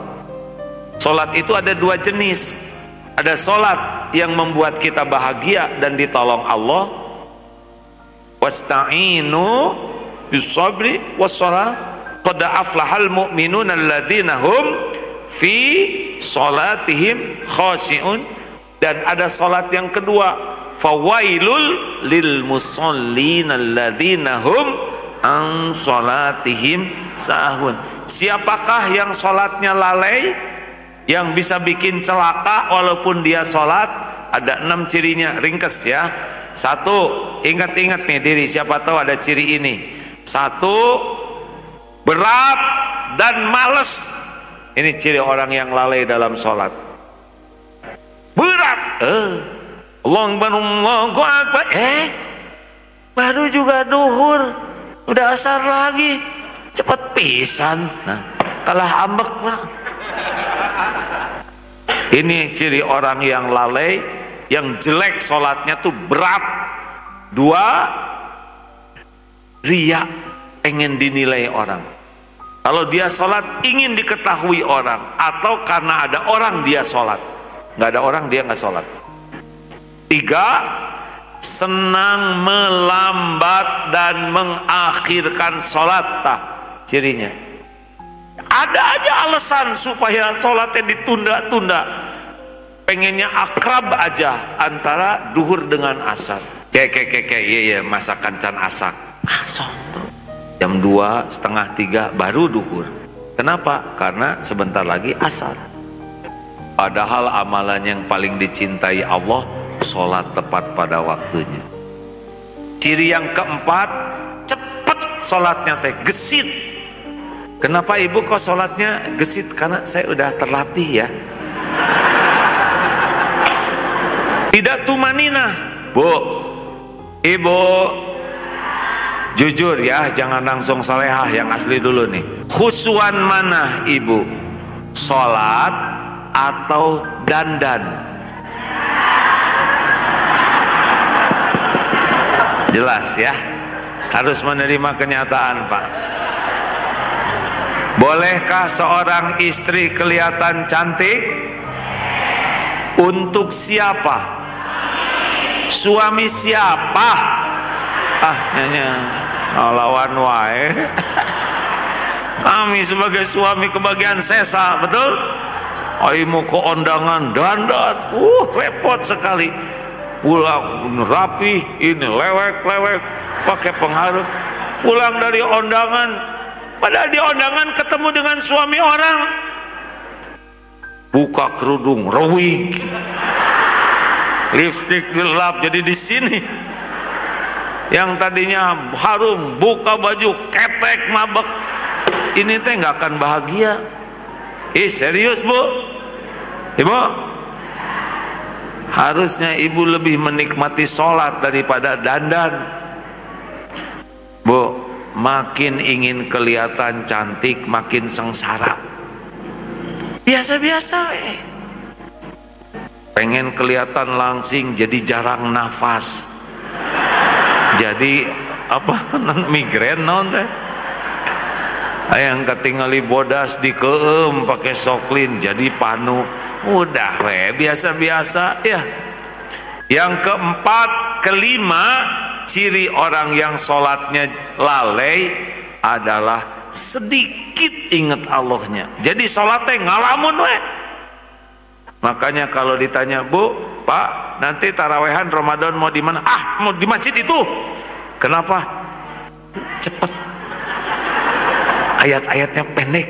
Sholat itu ada dua jenis. Ada sholat yang membuat kita bahagia dan ditolong Allah, wasta'inu bisabri wassalah qad aflahal mu'minun alladzina hum fi sholatihim khashi'un. Dan ada sholat yang kedua, fawailul lil musallin alladzina hum an sholatihim sahun. Siapakah yang sholatnya lalai, yang bisa bikin celaka walaupun dia sholat? Ada 6 cirinya, ringkes ya. 1, ingat-ingat nih diri, siapa tahu ada ciri ini. 1, berat dan males. Ini ciri orang yang lalai dalam sholat. Berat, Allahu Akbar, baru juga duhur, udah asar lagi, cepat pisan. Nah, kalah ambek lah. Ini ciri orang yang lalai, yang jelek sholatnya tuh berat. 2, riya, pengen dinilai orang. Kalau dia sholat ingin diketahui orang, atau karena ada orang dia sholat. Nggak ada orang dia nggak sholat. 3, senang melambat dan mengakhirkan sholat. Cirinya ada aja alasan supaya sholatnya ditunda-tunda, pengennya akrab aja antara duhur dengan asar. Iya masakan can asak, jam 2, setengah 3 baru duhur. Kenapa? Karena sebentar lagi asar. Padahal amalan yang paling dicintai Allah sholat tepat pada waktunya. Ciri yang keempat, cepet sholatnya teh, gesit. Kenapa ibu kok sholatnya gesit? Karena saya udah terlatih ya. Tidak tumanina, bu, ibu, jujur ya, jangan langsung salehah, yang asli dulu nih. Khusyuan mana ibu? Sholat atau dandan? Jelas ya, harus menerima kenyataan pak. Bolehkah seorang istri kelihatan cantik? Untuk siapa? Suami siapa? Nyanyi lawan wae. Kami sebagai suami kebagian sesa, betul? Aimu ke undangan dandan, repot sekali. Pulang rapi, ini lewek-lewek, pakai pengharum. Pulang dari undangan, padahal di undangan ketemu dengan suami orang, buka kerudung, rewing, lipstik gelap jadi di sini. Yang tadinya harum, buka baju, ketek, mabek. Ini teh nggak akan bahagia. Serius bu, ibu? Harusnya ibu lebih menikmati sholat daripada dandan. Bu, makin ingin kelihatan cantik, makin sengsara. Biasa-biasa. Pengen kelihatan langsing, jadi jarang nafas. Jadi apa? Migren non teh. Yang ketinggali bodas di keem pakai soklin, jadi panu. Udah biasa-biasa ya. Yang keempat, kelima, ciri orang yang sholatnya lalai adalah sedih. sedikit ingat Allahnya. Jadi sholatnya ngalamun we. Makanya kalau ditanya, Bu, Pak, nanti tarawehan Ramadan mau di mana? Ah, mau di masjid itu. Kenapa? Cepet. Ayat-ayatnya pendek.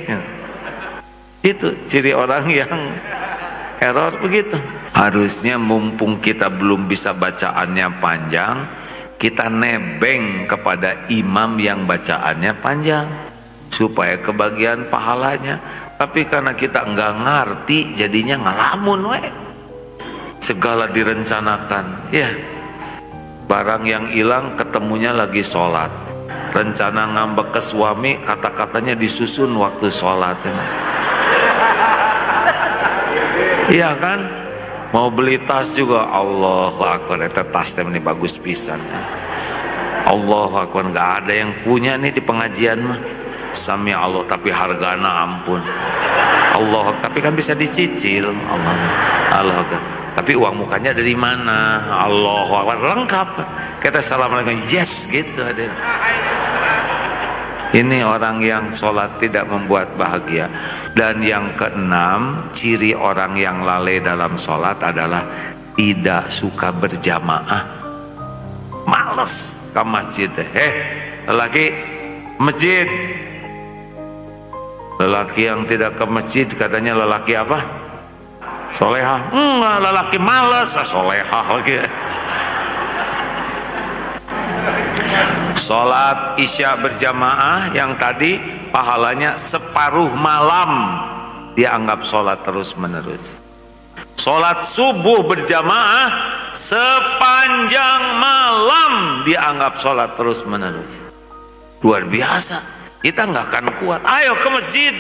Itu ciri orang yang error begitu. Harusnya mumpung kita belum bisa bacaannya panjang, kita nebeng kepada imam yang bacaannya panjang supaya kebagian pahalanya. Tapi karena kita nggak ngerti, jadinya ngalamun we. Segala direncanakan, ya. Barang yang hilang ketemunya lagi sholat. Rencana ngambek ke suami, kata-katanya disusun waktu sholat. Iya kan? Mau beli tas juga, Allahu Akbar, eta tas ini bagus pisan. Allahu Akbar, nggak ada yang punya nih di pengajian mah. Sami Allah, tapi hargana ampun. Allah, tapi kan bisa dicicil. Allah, tapi uang mukanya dari mana? Allahu Akbar, lengkap. Kita assalamualaikum, yes gitu ada. Ini orang yang sholat tidak membuat bahagia. Dan yang keenam, ciri orang yang lalai dalam sholat adalah tidak suka berjamaah. Males ke masjid. Lelaki masjid. Lelaki yang tidak ke masjid katanya lelaki apa? Solehah. Enggak, lelaki malas. Solehah lagi. Sholat isya berjamaah yang tadi pahalanya separuh malam dianggap sholat terus menerus. Sholat subuh berjamaah sepanjang malam dianggap sholat terus menerus. Luar biasa. Kita nggak akan kuat. Ayo ke masjid.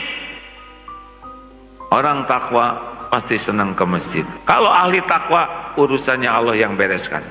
Orang takwa pasti senang ke masjid. Kalau ahli takwa, urusannya Allah yang bereskan.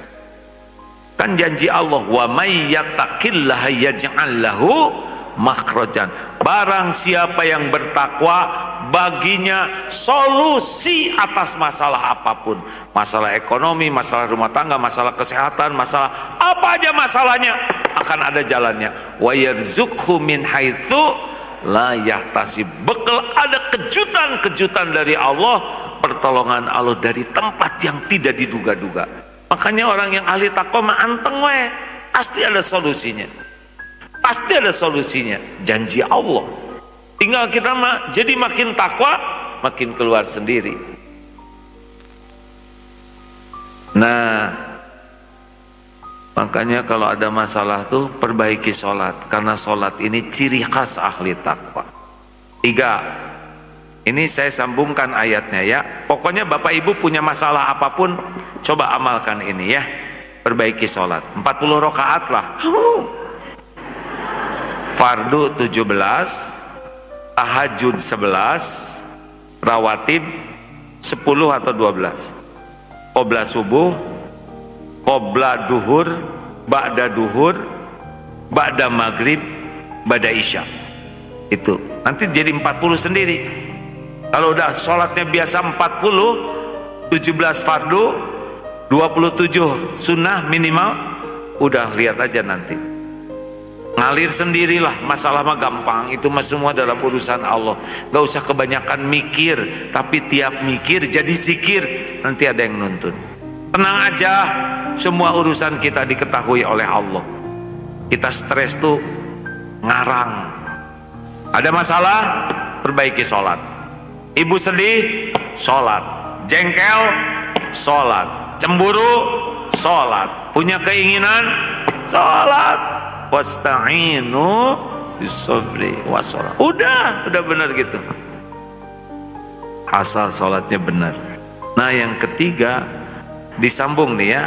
Kan janji Allah, wa may yattaqillaha yaj'al lahu makhrajan. Barang siapa yang bertakwa, baginya solusi atas masalah apapun. Masalah ekonomi, masalah rumah tangga, masalah kesehatan, masalah apa aja masalahnya, akan ada jalannya. Wa yarzuqhu min haitsu la yahtasib. Bekal ada kejutan-kejutan dari Allah, pertolongan Allah dari tempat yang tidak diduga-duga. Makanya orang yang ahli takwa mah anteng we, pasti ada solusinya. Pasti ada solusinya, janji Allah. Tinggal kita mah jadi makin takwa, makin keluar sendiri. Nah, makanya kalau ada masalah tuh perbaiki sholat, karena sholat ini ciri khas ahli takwa. 3. Ini saya sambungkan ayatnya ya. Pokoknya Bapak Ibu punya masalah apapun, coba amalkan ini ya. Perbaiki sholat 40 rakaat lah. Fardu 17, tahajud 11, rawatib 10 atau 12. Qobla subuh, qobla duhur, ba'da duhur, ba'da maghrib, ba'da isya. Itu nanti jadi 40 sendiri. Kalau udah sholatnya biasa 40, 17 fardu, 27 sunnah minimal, udah lihat aja nanti. Ngalir sendirilah, masalah mah gampang, itu mah semua dalam urusan Allah. Gak usah kebanyakan mikir, tapi tiap mikir jadi zikir, nanti ada yang nuntun. Tenang aja, semua urusan kita diketahui oleh Allah. Kita stres tuh ngarang. Ada masalah, perbaiki sholat. Ibu sedih, sholat. Jengkel, sholat. Cemburu, sholat. Punya keinginan, sholat. Wasta'inu bisabri wassalam. Udah benar gitu. Asal sholatnya benar. Nah yang ketiga disambung nih ya,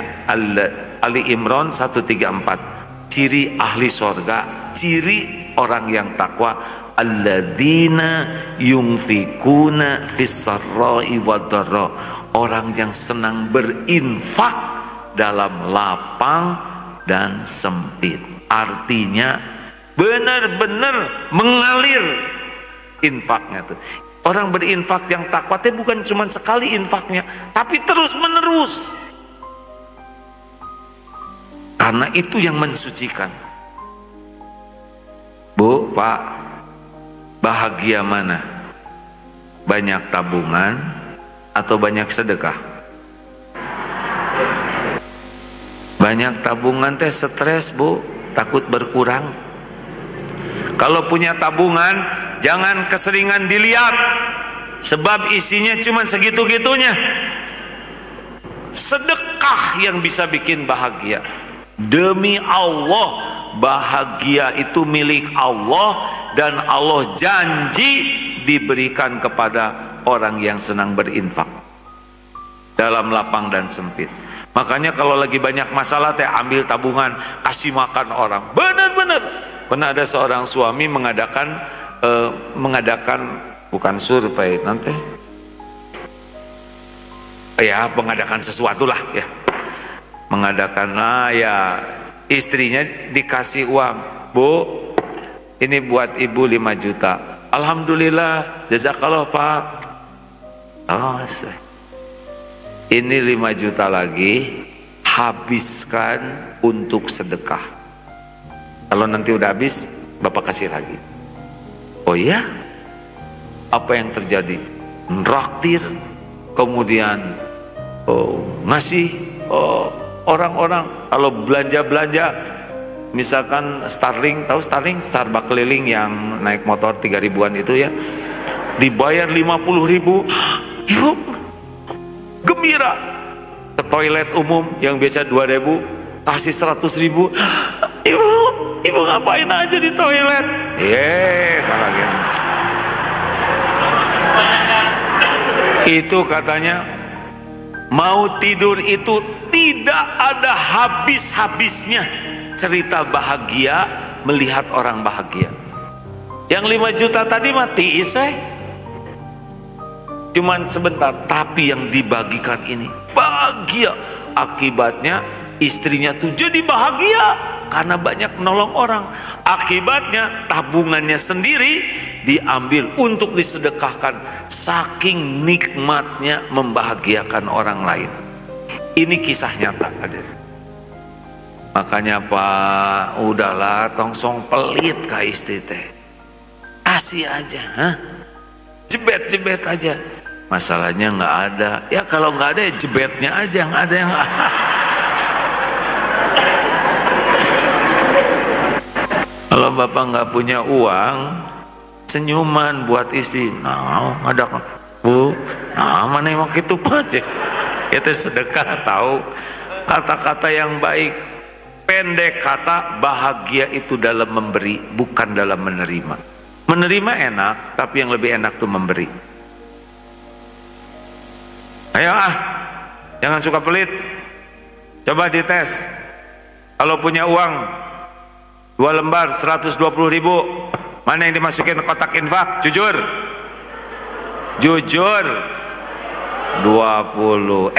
Ali Imran 134. Ciri ahli sorga, ciri orang yang takwa, alladzina yunfikuna fis-sarra'i wad-dharra. Orang yang senang berinfak dalam lapang dan sempit. Artinya benar-benar mengalir infaknya tuh. Orang berinfak yang takwa itu bukan cuma sekali infaknya, tapi terus menerus. Karena itu yang mensucikan. Bu, Pak, Bahagia mana? Banyak tabungan atau banyak sedekah? Banyak tabungan teh stres, Bu, takut berkurang. Kalau punya tabungan jangan keseringan dilihat, sebab isinya cuma segitu-gitunya. Sedekah yang bisa bikin bahagia. Demi Allah, bahagia itu milik Allah, dan Allah janji diberikan kepada orang yang senang berinfak dalam lapang dan sempit. Makanya kalau lagi banyak masalah teh ambil tabungan, kasih makan orang. Benar-benar pernah ada seorang suami mengadakan bukan survei nanti ya, mengadakan sesuatu lah ya, mengadakan ya, istrinya dikasih uang, Bu, ini buat ibu 5 juta. Alhamdulillah, jazakallah Pak. Oh, ini 5 juta lagi, habiskan untuk sedekah. Kalau nanti udah habis, Bapak kasih lagi. Oh iya? Apa yang terjadi? Nraktir, kemudian ngasih orang-orang. Kalau belanja-belanja, misalkan Starling, tahu Starling? Starbucks keliling yang naik motor 3.000-an itu ya, dibayar 50.000. Ibu gembira. Ke toilet umum yang biasa 2.000 kasih 100.000. Ibu ngapain aja di toilet? Kalau gitu. Itu katanya mau tidur itu tidak ada habis-habisnya cerita bahagia, melihat orang bahagia. Yang 5 juta tadi mati cuman sebentar, tapi yang dibagikan ini bahagia. Akibatnya istrinya tuh jadi bahagia karena banyak menolong orang. Akibatnya tabungannya sendiri diambil untuk disedekahkan, saking nikmatnya membahagiakan orang lain. Ini kisah nyata, hadir. Makanya Pak, udahlah tongsong pelit ka istri teh, kasih aja, jebet-jebet aja. Masalahnya nggak ada ya, kalau nggak ada ya jebetnya aja, nggak ada yang kalau Bapak nggak punya uang, senyuman buat istri. Nah, ada Bu, nah mana yang gitu aja. Itu sedekah, tahu kata-kata yang baik. Pendek kata, bahagia itu dalam memberi, bukan dalam menerima. Menerima enak, tapi yang lebih enak tuh memberi. Ayo jangan suka pelit. Coba dites. Kalau punya uang 2 lembar 120.000, mana yang dimasukin kotak infak? Jujur 20.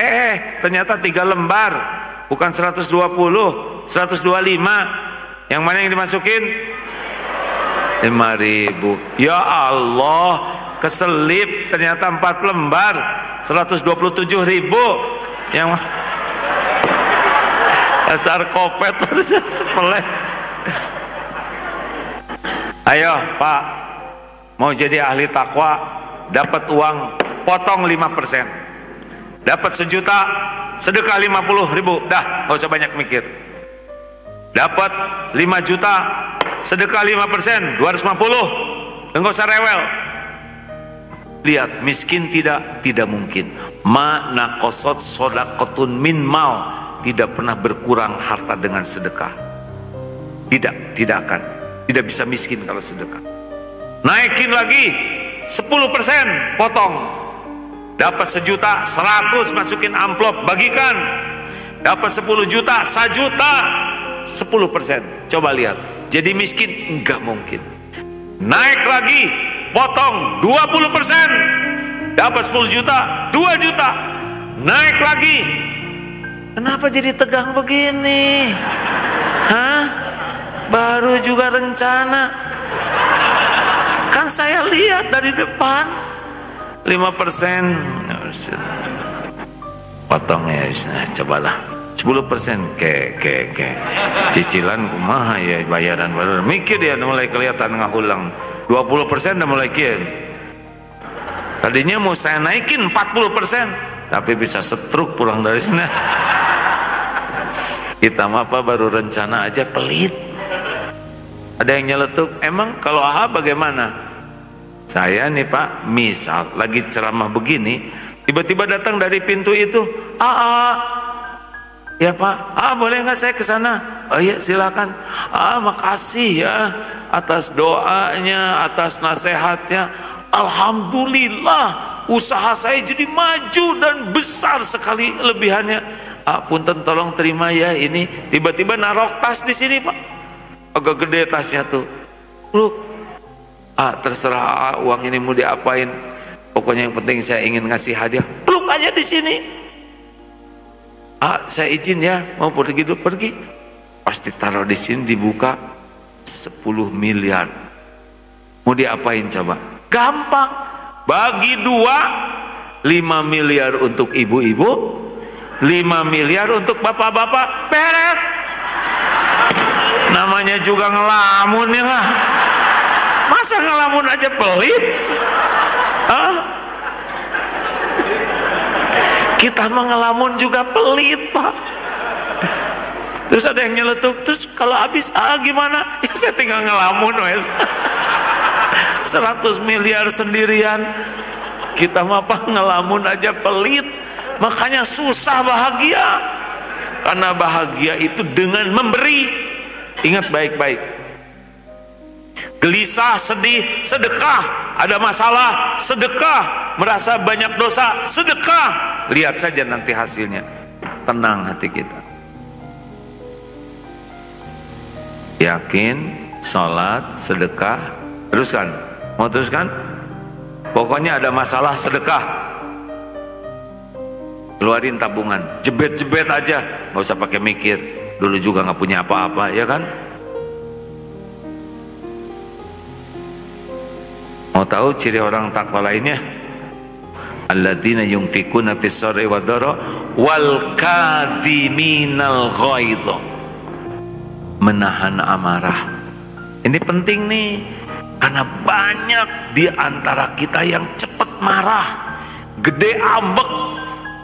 Ternyata 3 lembar, bukan 120, 125. Yang mana yang dimasukin? 5.000. Ya Allah, keselip, ternyata 4 lembar 127.000. Yang dasar kopet. Peleh. Ayo Pak, mau jadi ahli takwa, dapat uang potong 5%, dapat 1 juta sedekah 50.000, dah nggak usah banyak mikir. Dapat 5 juta sedekah 5%, 250, nggak usah rewel. Lihat, miskin tidak mungkin. Ma naqasat shadaqatun min mal, tidak pernah berkurang harta dengan sedekah. Tidak akan. Tidak bisa miskin kalau sedekah. Naikin lagi 10%, potong. Dapat 1 juta 100, masukin amplop, bagikan. Dapat 10 juta 1 juta, 10%. Coba lihat, jadi miskin enggak mungkin. Naik lagi, potong 20%, dapat 10 juta 2 juta. Naik lagi. Kenapa jadi tegang begini? Baru juga rencana, kan saya lihat dari depan 5%, potong ya, cobalah 10%, ke cicilan kumaha ya, bayaran baru mikir dia mulai kelihatan ngahulang. 20% udah mulai kian. Tadinya mau saya naikin 40%, tapi bisa setruk pulang dari sini. Kita mah apa baru rencana aja pelit. Ada yang nyeletuk, emang kalau AA bagaimana? Saya nih Pak, misal lagi ceramah begini, tiba-tiba datang dari pintu itu, AA, ya Pak, boleh nggak saya ke sana? Oh iya silakan. Makasih ya atas doanya, atas nasihatnya. Alhamdulillah usaha saya jadi maju dan besar sekali lebihannya. Punten tolong terima ya ini. Tiba-tiba narok tas di sini Pak, agak gede tasnya tuh. Lu, terserah uang ini mau diapain. Pokoknya yang penting saya ingin ngasih hadiah. Peluk aja di sini. Saya izin ya, mau pergi dulu pergi. Pasti taruh di sini dibuka 10 miliar. Mau diapain coba? Gampang. Bagi 2, 5 miliar untuk ibu-ibu, 5 miliar untuk bapak-bapak, beres. Namanya juga ngelamun ya lah. Masa ngelamun aja pelit? Kita mengelamun juga pelit Pak. Terus ada yang nyeletuk, terus kalau habis gimana? Ya saya tinggal ngelamun wes. 100 miliar sendirian. Kita mah apa ngelamun aja pelit. Makanya susah bahagia. Karena bahagia itu dengan memberi. Ingat baik-baik. Gelisah, sedih, sedekah. Ada masalah, sedekah. Merasa banyak dosa, sedekah. Lihat saja nanti hasilnya. Tenang hati kita. Yakin, sholat, sedekah. Teruskan. Mau teruskan? Pokoknya ada masalah, sedekah. Keluarin tabungan, jebet-jebet aja, nggak usah pakai mikir. Dulu juga nggak punya apa-apa, ya kan? Mau tahu ciri orang takwa lainnya? Alladzina yunfikuna fis sarri wad dharra wal kadhiminal ghaidh. Menahan amarah. Ini penting nih. Karena banyak di antara kita yang cepat marah, gede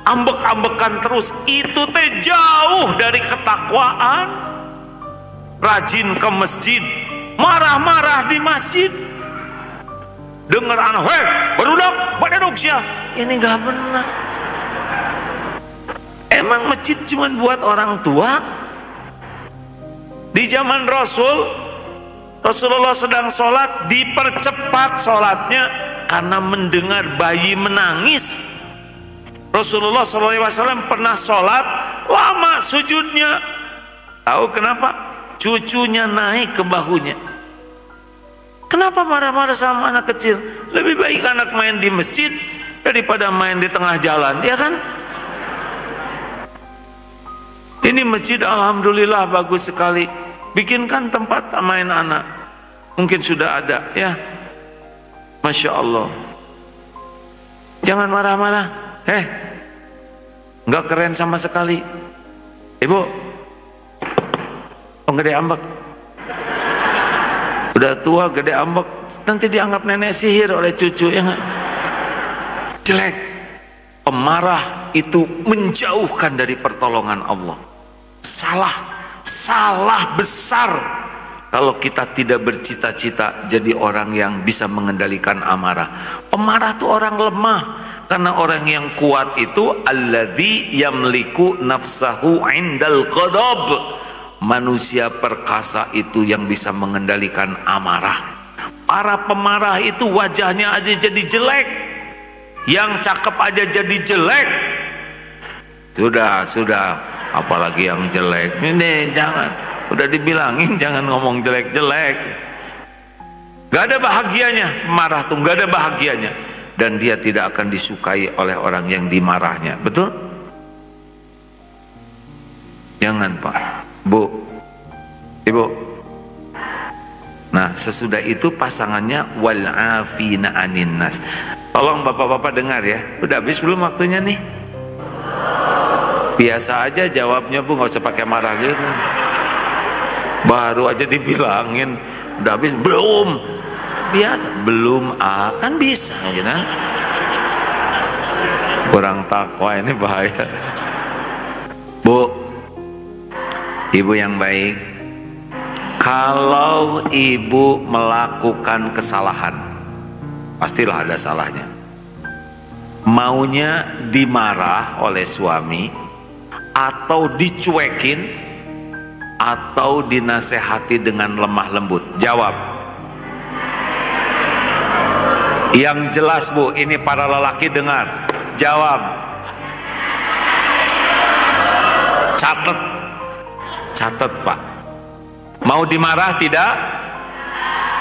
ambek-ambekan terus. Itu teh jauh dari ketakwaan. Rajin ke masjid, marah-marah di masjid. Dengar anak, hei barudak, badaduk sia. Ini gak benar. Emang masjid cuma buat orang tua? Di zaman Rasulullah sedang sholat, dipercepat sholatnya karena mendengar bayi menangis. Rasulullah SAW pernah sholat lama sujudnya. Tahu kenapa? Cucunya naik ke bahunya. Kenapa marah-marah sama anak kecil? Lebih baik anak main di masjid daripada main di tengah jalan, ya kan? Ini masjid alhamdulillah bagus sekali. Bikinkan tempat main anak. Mungkin sudah ada ya. Masya Allah. Jangan marah-marah. Nggak keren sama sekali. Ibu, gede ambek. Udah tua gede ambek, nanti dianggap nenek sihir oleh cucu, ya nggak? Jelek. Pemarah itu menjauhkan dari pertolongan Allah. Salah besar kalau kita tidak bercita-cita jadi orang yang bisa mengendalikan amarah. Pemarah itu orang lemah, karena orang yang kuat itu alladzi yamliku nafsahu indal ghadab. Manusia perkasa itu yang bisa mengendalikan amarah. Para pemarah itu wajahnya aja jadi jelek, yang cakep aja jadi jelek. Sudah, apalagi yang jelek. Ini jangan, udah dibilangin jangan ngomong jelek-jelek. Gak ada bahagianya, marah tuh gak ada bahagianya. Dan dia tidak akan disukai oleh orang yang dimarahnya. Betul? Jangan Pak, Bu, Ibu. Nah sesudah itu pasangannya wal'afina anin nas. Tolong bapak-bapak dengar ya. Udah habis belum waktunya nih? Biasa aja jawabnya Bu, nggak usah pakai marah gitu. Baru aja dibilangin udah habis belum. biasa, belum kan bisa gitu kan. Kurang takwa ini bahaya. Bu, ibu yang baik, kalau ibu melakukan kesalahan, pastilah ada salahnya. Maunya dimarah oleh suami, atau dicuekin, atau dinasehati dengan lemah lembut? Jawab. Yang jelas bu, ini para lelaki dengar. Jawab. Catat. Catat pak. Mau dimarah tidak?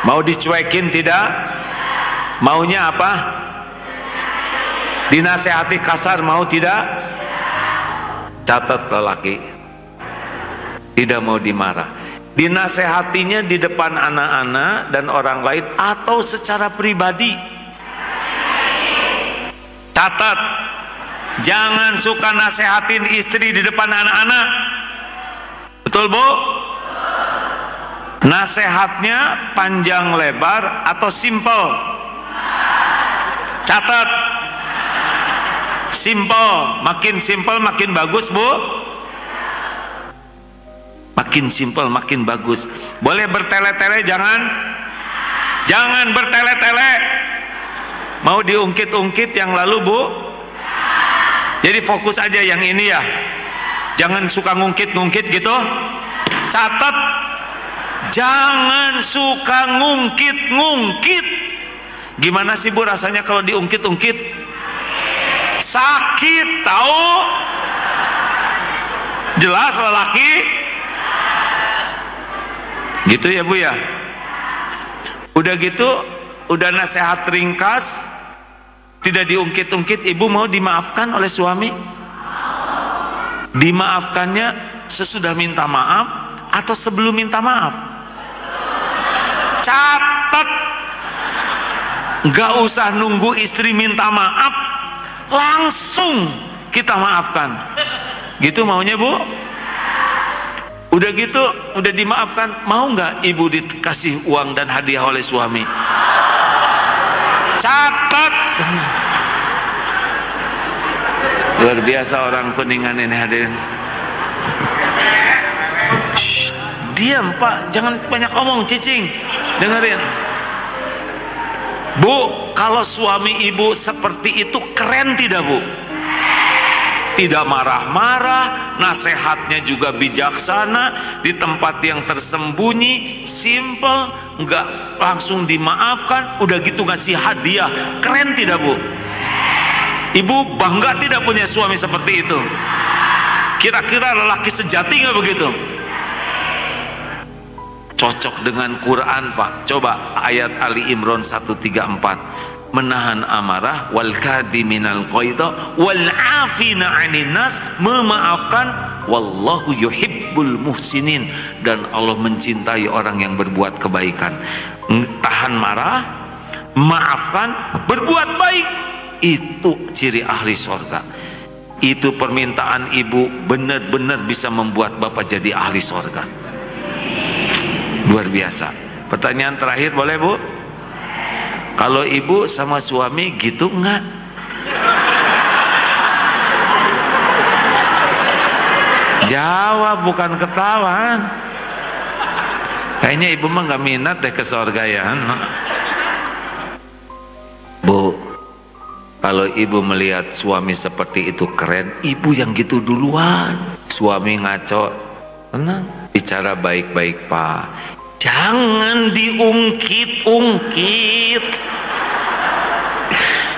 Mau dicuekin tidak? Maunya apa? Dinasehati kasar mau tidak? Catat lelaki. Tidak mau dimarah. Dinasehatinya di depan anak-anak dan orang lain atau secara pribadi? Catat. Jangan suka nasehatin istri di depan anak-anak. Betul bu? Nasehatnya panjang lebar atau simple? Catat. Simple. Makin simple makin bagus bu. Makin simple makin bagus. Boleh bertele-tele jangan? Jangan bertele-tele. Mau diungkit-ungkit yang lalu bu? Jadi fokus aja yang ini ya. Jangan suka ngungkit-ngungkit gitu. Catat. Jangan suka ngungkit-ngungkit. Gimana sih bu rasanya kalau diungkit-ungkit? Sakit tahu? Jelas lelaki? Gitu ya bu ya. Udah gitu, udah nasihat ringkas, tidak diungkit-ungkit, ibu mau dimaafkan oleh suami? Dimaafkannya sesudah minta maaf atau sebelum minta maaf? Catat. Nggak usah nunggu istri minta maaf, langsung kita maafkan. Gitu maunya bu? Udah gitu, udah dimaafkan, mau nggak ibu dikasih uang dan hadiah oleh suami? Catat. Luar biasa orang Kuningan ini hadirin. Shh, diam pak, jangan banyak omong, cicing. Dengerin. Bu, kalau suami ibu seperti itu keren tidak bu? Tidak marah-marah, nasihatnya juga bijaksana, di tempat yang tersembunyi, simple, nggak langsung dimaafkan, udah gitu ngasih hadiah, keren tidak bu? Ibu bangga tidak punya suami seperti itu? Kira-kira lelaki sejati nggak begitu? Cocok dengan Quran pak. Coba ayat Ali Imran 134. Menahan amarah, wal kadhiminal ghaidha wal afina 'anil nas, memaafkan, wallahu yuhibbul muhsinin, dan Allah mencintai orang yang berbuat kebaikan. Tahan marah, maafkan, berbuat baik, itu ciri ahli surga. Itu permintaan ibu benar-benar bisa membuat bapak jadi ahli surga. Luar biasa. Pertanyaan terakhir boleh bu? Kalau ibu sama suami gitu enggak? Jawab, bukan ketawa. Kayaknya ibu mah nggak minat deh ke surga ya. Bu, kalau ibu melihat suami seperti itu keren, ibu yang gitu duluan. Suami ngaco, tenang, bicara baik-baik pak. Jangan diungkit-ungkit,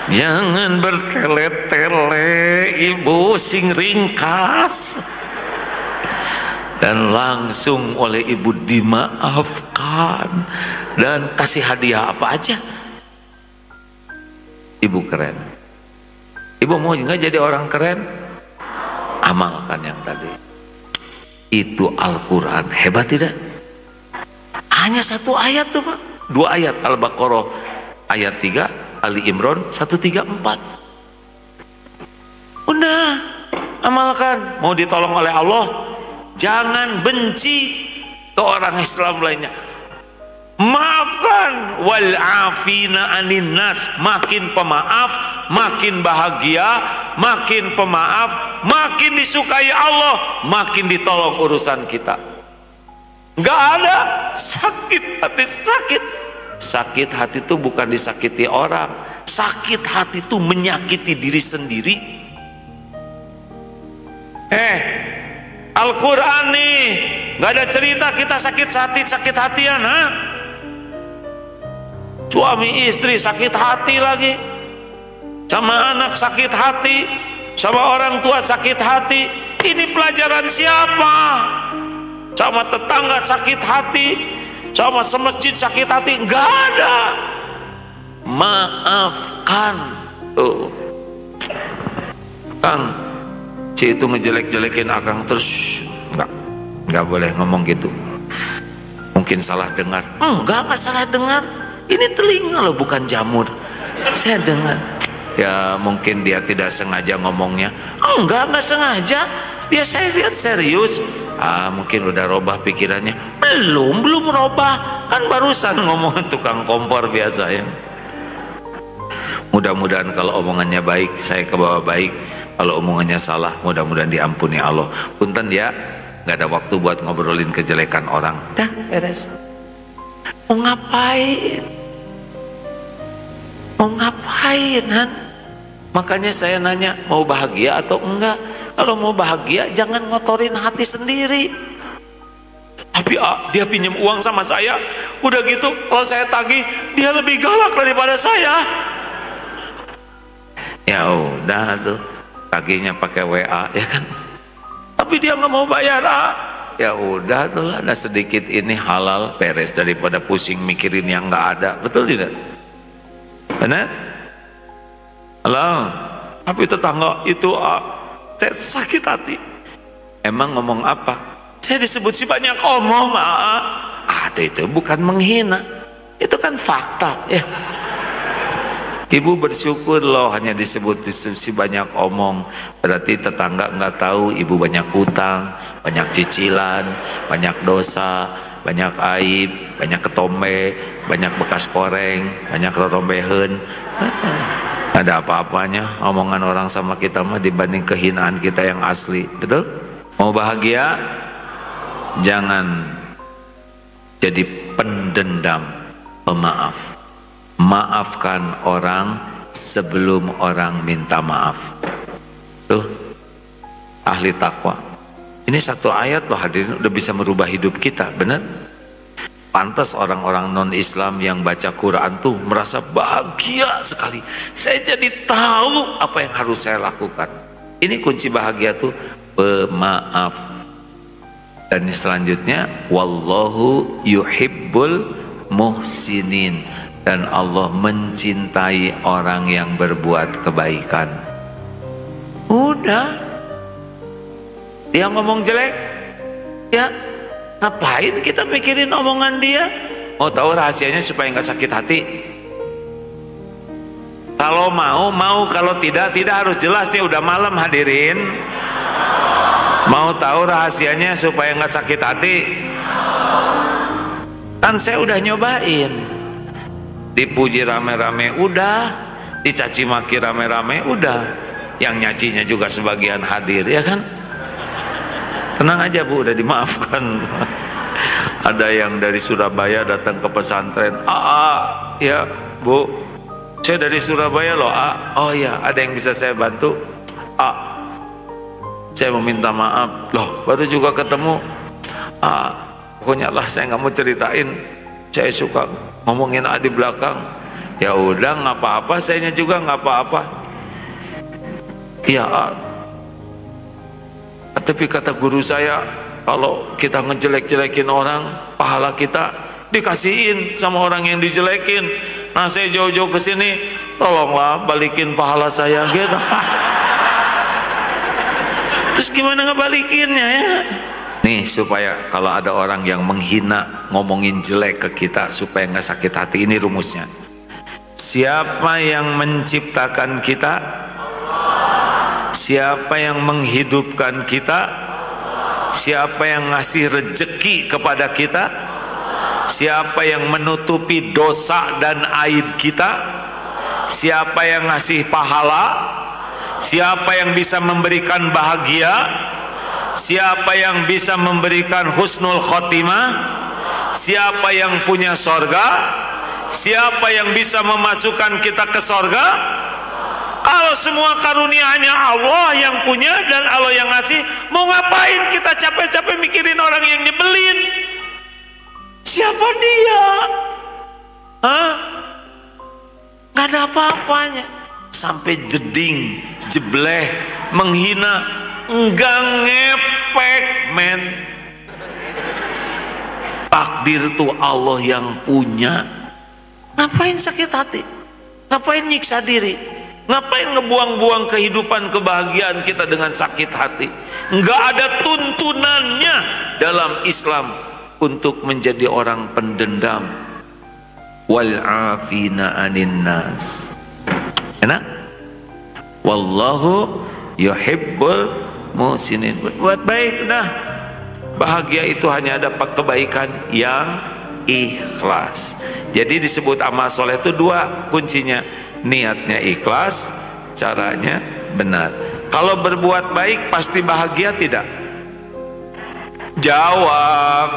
jangan bertele-tele, ibu sing ringkas, dan langsung oleh ibu dimaafkan dan kasih hadiah apa aja. Ibu keren. Ibu mau nggak jadi orang keren? Amalkan yang tadi. Itu Al-Quran, hebat tidak? Hanya satu ayat tuh pak, 2 ayat, Al-Baqarah ayat 3, Ali Imran 134. Udah, amalkan. Mau ditolong oleh Allah, jangan benci ke orang Islam lainnya. Maafkan. Wal afina anin nas, makin pemaaf makin bahagia, makin pemaaf makin disukai Allah, makin ditolong urusan kita. Nggak ada sakit hati. Sakit hati itu bukan disakiti orang, sakit hati itu menyakiti diri sendiri. Al-Quran nih nggak ada cerita kita sakit hatian, ha? Suami istri sakit hati lagi, sama anak sakit hati, sama orang tua sakit hati. Ini pelajaran siapa? Sama tetangga sakit hati, sama semasjid sakit hati, nggak ada. Maafkan. Kang, si itu ngejelek-jelekin akang terus, nggak boleh ngomong gitu. Mungkin salah dengar. Nggak salah dengar. Ini telinga loh, bukan jamur. Saya dengar. Ya mungkin dia tidak sengaja ngomongnya. Enggak sengaja. Saya lihat serius. Mungkin udah robah pikirannya. Belum robah. Kan barusan ngomong tukang kompor biasa ya. Mudah-mudahan kalau omongannya baik, saya ke bawah baik. Kalau omongannya salah, mudah-mudahan diampuni Allah. Punten ya, nggak ada waktu buat ngobrolin kejelekan orang. Dah, beres. Mau ngapain, Han? Makanya saya nanya, mau bahagia atau enggak? Kalau mau bahagia, jangan ngotorin hati sendiri. Tapi dia pinjam uang sama saya, udah gitu kalau saya tagih, dia lebih galak daripada saya. Ya udah tuh, tagihnya pakai WA, ya kan? Tapi dia nggak mau bayar. Ya udah tuh, ada sedikit ini halal, beres, daripada pusing mikirin yang nggak ada. Betul tidak? Benar? Halo, tapi tetangga itu saya sakit hati. Emang ngomong apa? Saya disebut si banyak omong. Itu bukan menghina, itu kan fakta ya. Ibu bersyukur loh hanya disebut si banyak omong. Berarti tetangga nggak tahu ibu banyak hutang, banyak cicilan, banyak dosa, banyak aib, banyak ketombe, banyak bekas koreng, banyak rorombehan. Ada apa-apanya omongan orang sama kita mah dibanding kehinaan kita yang asli. Betul? Mau bahagia, jangan jadi pendendam, pemaaf. Maafkan orang sebelum orang minta maaf. Tuh, ahli takwa. Ini satu ayat loh hadirin, udah bisa merubah hidup kita, benar? Pantas orang-orang non-Islam yang baca Quran tuh merasa bahagia sekali. Saya jadi tahu apa yang harus saya lakukan. Ini kunci bahagia tuh, pemaaf. Dan selanjutnya, wallahu yuhibbul muhsinin. Dan Allah mencintai orang yang berbuat kebaikan. Udah, dia ngomong jelek, ya ngapain kita mikirin omongan dia? Mau tahu rahasianya supaya nggak sakit hati? Kalau mau, kalau tidak harus jelas nih. Udah malam hadirin. Mau tahu rahasianya supaya nggak sakit hati? Kan saya udah nyobain. Dipuji rame-rame udah, dicaci maki rame-rame udah, yang nyacinya juga sebagian hadir, ya kan? Tenang aja Bu, udah dimaafkan. Ada yang dari Surabaya datang ke pesantren. Ya Bu, saya dari Surabaya loh. Oh ya, ada yang bisa saya bantu? Saya meminta maaf. Loh, baru juga ketemu. Pokoknya lah saya nggak mau ceritain. Saya suka ngomongin di belakang. Ya udah, nggak apa-apa, sayanya juga nggak apa-apa. Iya, tapi kata guru saya, kalau kita ngejelek-jelekin orang, pahala kita dikasihin sama orang yang dijelekin. Nah saya jauh-jauh ke sini, tolonglah balikin pahala saya gitu. Terus gimana ngebalikinnya ya? Nih, supaya kalau ada orang yang menghina, ngomongin jelek ke kita, supaya nggak sakit hati, ini rumusnya. Siapa yang menciptakan kita? Siapa yang menghidupkan kita? Siapa yang ngasih rejeki kepada kita? Siapa yang menutupi dosa dan aib kita? Siapa yang ngasih pahala? Siapa yang bisa memberikan bahagia? Siapa yang bisa memberikan husnul khotimah? Siapa yang punya sorga? Siapa yang bisa memasukkan kita ke sorga? Kalau semua karunia hanya Allah yang punya dan Allah yang ngasih, mau ngapain kita capek-capek mikirin orang yang nyebelin? Siapa dia? Hah? Gak ada apa-apanya. Sampai jeding, jebleh, menghina, enggak ngepek, men. Takdir itu Allah yang punya. Ngapain sakit hati? Ngapain nyiksa diri? Ngapain ngebuang-buang kehidupan kebahagiaan kita dengan sakit hati? Enggak ada tuntunannya dalam Islam untuk menjadi orang pendendam. Wal afina anin nas. Enak? Wallahu yuhibbul muhsinin. Buat baik dah. Bahagia itu hanya ada kebaikan yang ikhlas. Jadi disebut amal soleh itu dua kuncinya. Niatnya ikhlas, caranya benar. Kalau berbuat baik pasti bahagia tidak? Jawab.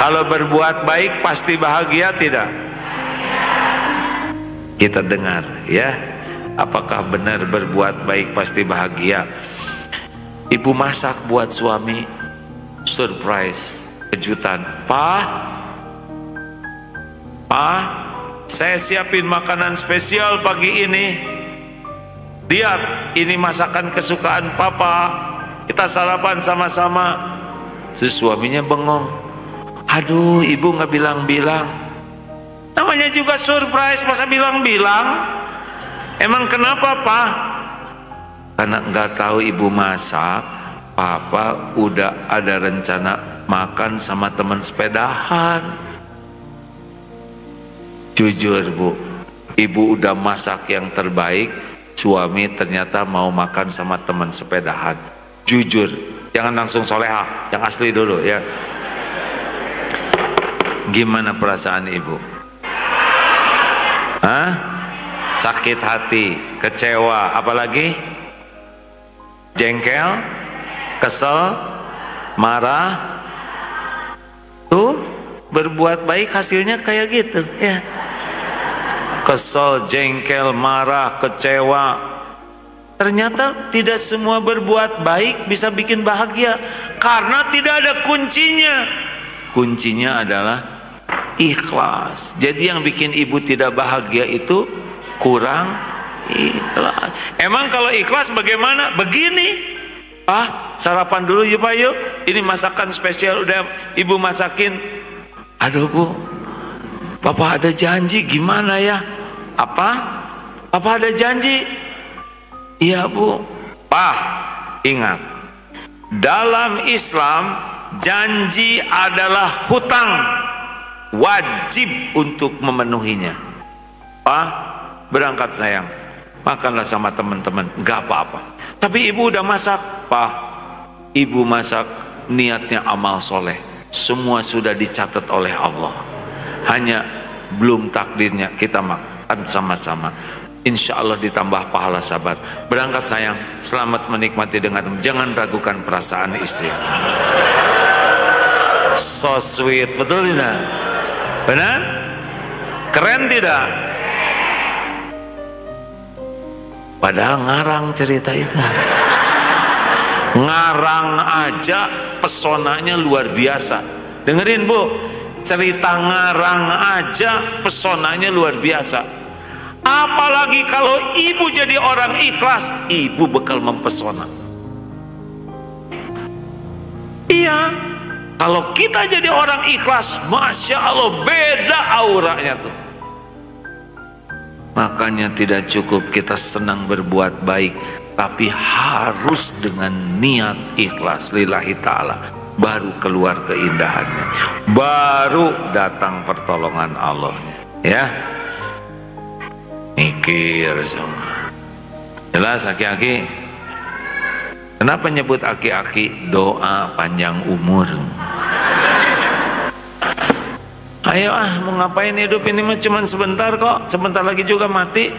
Kalau berbuat baik pasti bahagia tidak? Kita dengar ya. Apakah benar berbuat baik pasti bahagia? Ibu masak buat suami, surprise, kejutan. Pak, saya siapin makanan spesial pagi ini. Lihat, ini masakan kesukaan papa. Kita sarapan sama-sama. Terus suaminya bengong. Aduh, ibu nggak bilang-bilang. Namanya juga surprise, masa bilang-bilang? Emang kenapa, Pak? Karena nggak tahu ibu masak, papa udah ada rencana makan sama teman sepedahan. Jujur Bu, ibu udah masak yang terbaik, suami ternyata mau makan sama teman sepedahan. Jujur, jangan langsung solehah, yang asli dulu ya. Gimana perasaan ibu? Hah? Sakit hati, kecewa, apalagi? Jengkel, kesel, marah. Tuh, berbuat baik hasilnya kayak gitu ya. Kesel, jengkel, marah, kecewa. Ternyata tidak semua berbuat baik bisa bikin bahagia, karena tidak ada kuncinya. Kuncinya adalah ikhlas. Jadi yang bikin ibu tidak bahagia itu kurang ikhlas. Emang kalau ikhlas bagaimana? Begini, sarapan dulu yuk Pak yuk. Ini masakan spesial udah ibu masakin. Aduh Bu, Papa ada janji, gimana ya? Apa? Papa ada janji? Iya Bu. Pak, ingat, dalam Islam janji adalah hutang, wajib untuk memenuhinya. Pak, berangkat sayang, makanlah sama teman-teman, nggak apa-apa. Tapi ibu udah masak. Pak, ibu masak niatnya amal soleh, semua sudah dicatat oleh Allah, hanya belum takdirnya kita makan sama-sama. Insya Allah ditambah pahala sabar. Berangkat sayang, selamat menikmati dengan, jangan ragukan perasaan istri. So sweet, betul tidak? Benar? Keren tidak? Padahal ngarang cerita itu. Ngarang aja pesonanya luar biasa. Dengerin Bu, cerita ngarang aja pesonanya luar biasa. Apalagi kalau ibu jadi orang ikhlas, ibu bakal mempesona. Iya, kalau kita jadi orang ikhlas, Masya Allah beda auranya tuh. Makanya tidak cukup kita senang berbuat baik, tapi harus dengan niat ikhlas lillahi ta'ala, baru keluar keindahannya, baru datang pertolongan Allahnya ya. Mikir semua. Jelas aki-aki? Kenapa nyebut aki-aki? Doa panjang umur. Ayo mau ngapain hidup ini mah cuman sebentar kok, sebentar lagi juga mati.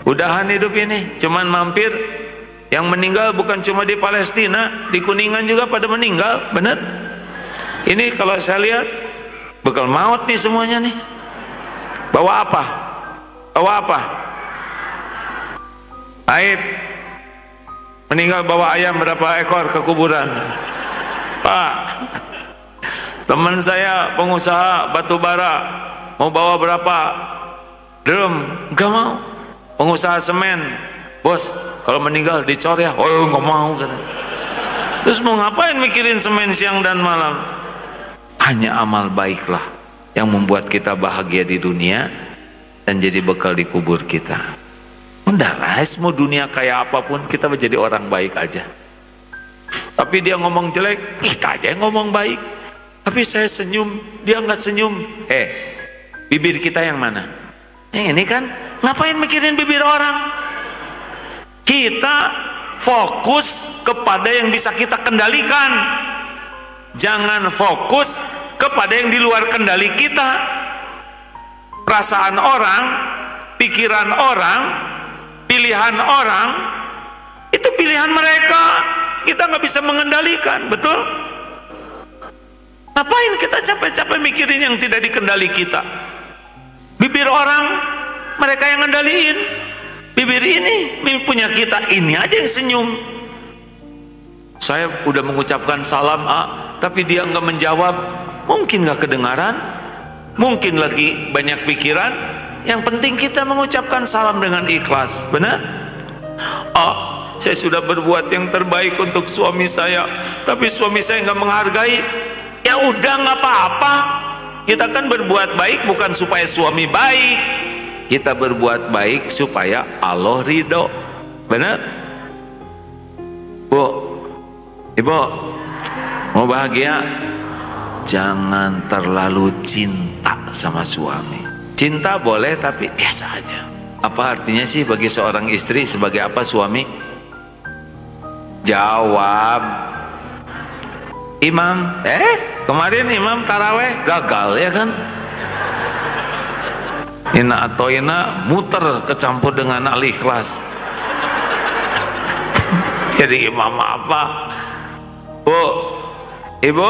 Udahan hidup ini, cuman mampir. Yang meninggal bukan cuma di Palestina, di Kuningan juga pada meninggal, bener? Ini kalau saya lihat bekal maut nih semuanya nih. Bawa apa? Bawa apa? Aib. Meninggal bawa ayam berapa ekor ke kuburan? Pak, teman saya pengusaha batu bara mau bawa berapa drum? Enggak mau. Pengusaha semen, bos, kalau meninggal dicor ya. Oh, enggak mau kan. Terus mau ngapain mikirin semen siang dan malam? Hanya amal baiklah yang membuat kita bahagia di dunia dan jadi bekal di kubur kita. Udahlah, mau dunia kayak apapun kita menjadi orang baik aja. Tapi dia ngomong jelek, kita aja yang ngomong baik. Tapi saya senyum, dia nggak senyum. Bibir kita yang mana? Ini kan, ngapain mikirin bibir orang? Kita fokus kepada yang bisa kita kendalikan. Jangan fokus kepada yang di luar kendali kita. Perasaan orang, pikiran orang, pilihan orang, itu pilihan mereka. Kita nggak bisa mengendalikan, betul? Ngapain kita capek-capek mikirin yang tidak dikendali kita? Bibir orang, mereka yang ngendaliin. Bibir ini punya kita, ini aja yang senyum. Saya udah mengucapkan salam tapi dia nggak menjawab. Mungkin nggak kedengaran, mungkin lagi banyak pikiran. Yang penting kita mengucapkan salam dengan ikhlas, benar? Saya sudah berbuat yang terbaik untuk suami saya, tapi suami saya nggak menghargai. Ya udah, nggak apa-apa. Kita kan berbuat baik bukan supaya suami baik, kita berbuat baik supaya Allah ridho, benar? Bu, ibu mau bahagia, jangan terlalu cinta sama suami. Cinta boleh tapi biasa aja. Apa artinya sih bagi seorang istri sebagai apa suami? Jawab. Imam, kemarin imam taraweh gagal ya kan? Ina atau ina muter kecampur dengan al-ikhlas. Jadi imam apa? Bu, ibu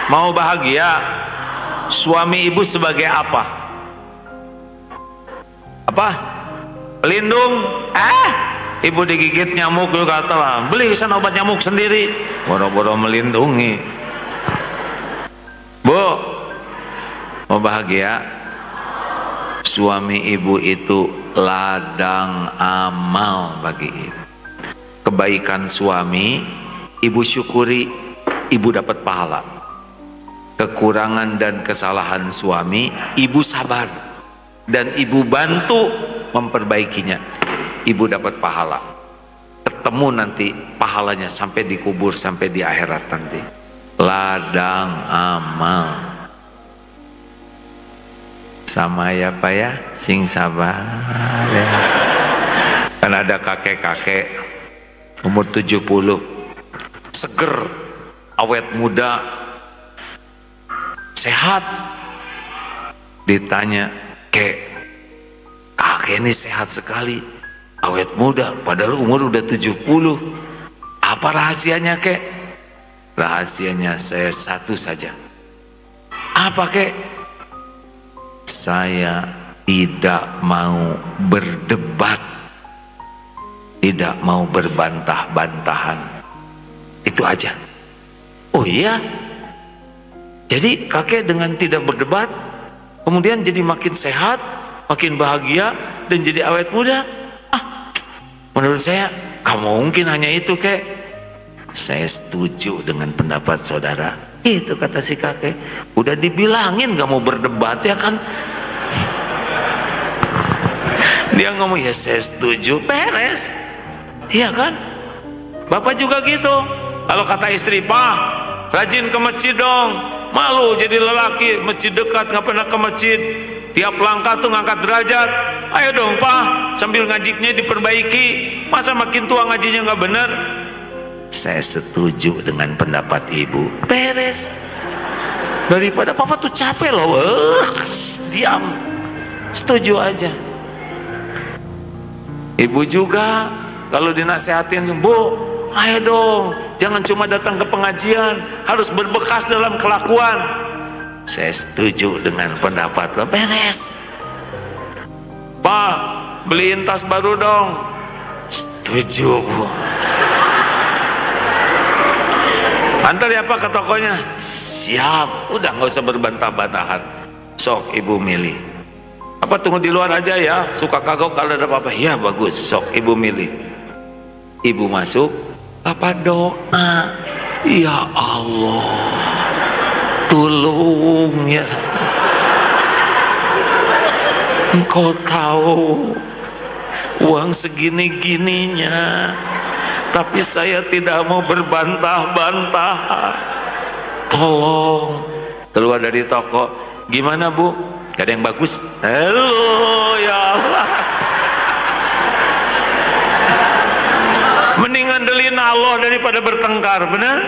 mau bahagia, suami ibu sebagai apa? Apa? Pelindung? Ibu digigit nyamuk juga telah beli sana obat nyamuk sendiri, boro-boro melindungi. Bu, mau bahagia, suami ibu itu ladang amal bagi ibu. Kebaikan suami ibu syukuri, ibu dapat pahala. Kekurangan dan kesalahan suami ibu sabar dan ibu bantu memperbaikinya, ibu dapat pahala. Ketemu nanti pahalanya sampai dikubur, sampai di akhirat nanti. Ladang amal. Sama ya Pak ya, sing sabar ya. Kan ada kakek-kakek umur 70, seger, awet muda, sehat. Ditanya, kakek ini sehat sekali, awet muda, padahal umur udah 70. Apa rahasianya kek? Rahasianya saya satu saja. Apa kek? Saya tidak mau berdebat, tidak mau berbantah-bantahan. Itu aja. Oh iya, jadi kakek dengan tidak berdebat kemudian jadi makin sehat, makin bahagia, dan jadi awet muda. Menurut saya gak mungkin hanya itu kek. Saya setuju dengan pendapat saudara. Itu kata si kakek. Udah dibilangin gak mau berdebat ya kan. Dia ngomong ya saya setuju, beres. Iya kan? Bapak juga gitu. Kalau kata istri, Pak rajin ke masjid dong. Malu jadi lelaki, masjid dekat gak pernah ke masjid. Tiap langkah tuh ngangkat derajat. Ayo dong Pak, sambil ngajinya diperbaiki. Masa makin tua ngajinya nggak benar? Saya setuju dengan pendapat ibu. Beres. Daripada papa tuh capek loh, diam, setuju aja. Ibu juga kalau dinasehatin, Bu, ayo dong, jangan cuma datang ke pengajian, harus berbekas dalam kelakuan. Saya setuju dengan pendapat lo, beres. Pak, beliin tas baru dong. Setuju, Bu. Antar ya Pak ke tokonya. Siap. Udah nggak usah berbantah-bantahan. Sok ibu milih. Apa tunggu di luar aja ya, suka kagok kalau ada apa-apa. Ya bagus, sok ibu milih. Ibu masuk, Papa doa, ya Allah, tolong ya, Engkau tahu uang segini-gininya, tapi saya tidak mau berbantah-bantah, tolong. Keluar dari toko, gimana Bu? Gak ada yang bagus? Halo ya Allah, mendingan delin Allah daripada bertengkar, benar?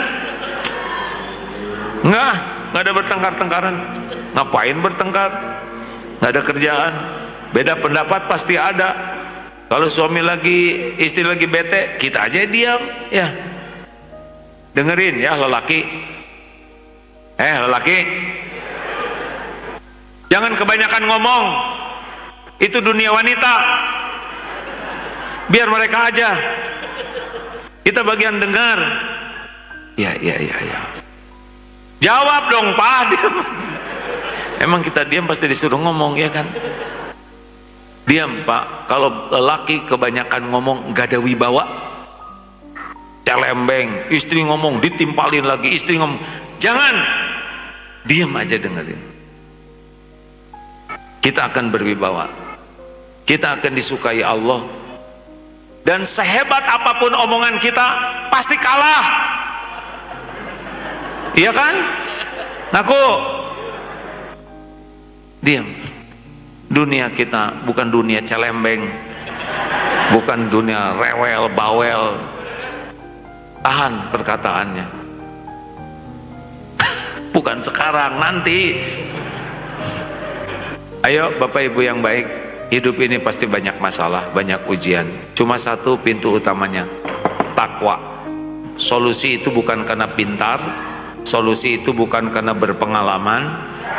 Nggak ada bertengkar-tengkaran. Ngapain bertengkar? Nggak ada kerjaan. Beda pendapat pasti ada. Kalau suami lagi, istri lagi bete, kita aja diam, ya. Dengerin ya lelaki. Lelaki, jangan kebanyakan ngomong. Itu dunia wanita. Biar mereka aja. Kita bagian dengar. Ya. Jawab dong Pak. Emang kita diam pasti disuruh ngomong, ya kan? Diam Pak. Kalau lelaki kebanyakan ngomong gak ada wibawa, celembeng. Istri ngomong ditimpalin lagi, istri ngomong. Jangan, diam aja dengerin. Kita akan berwibawa, kita akan disukai Allah. Dan sehebat apapun omongan kita pasti kalah, iya kan? Ngaku. Diam. Dunia kita bukan dunia celembeng, bukan dunia rewel bawel. Tahan perkataannya. Bukan sekarang, nanti. Ayo Bapak Ibu yang baik, hidup ini pasti banyak masalah, banyak ujian. Cuma satu pintu utamanya, takwa. Solusi itu bukan karena pintar, solusi itu bukan karena berpengalaman,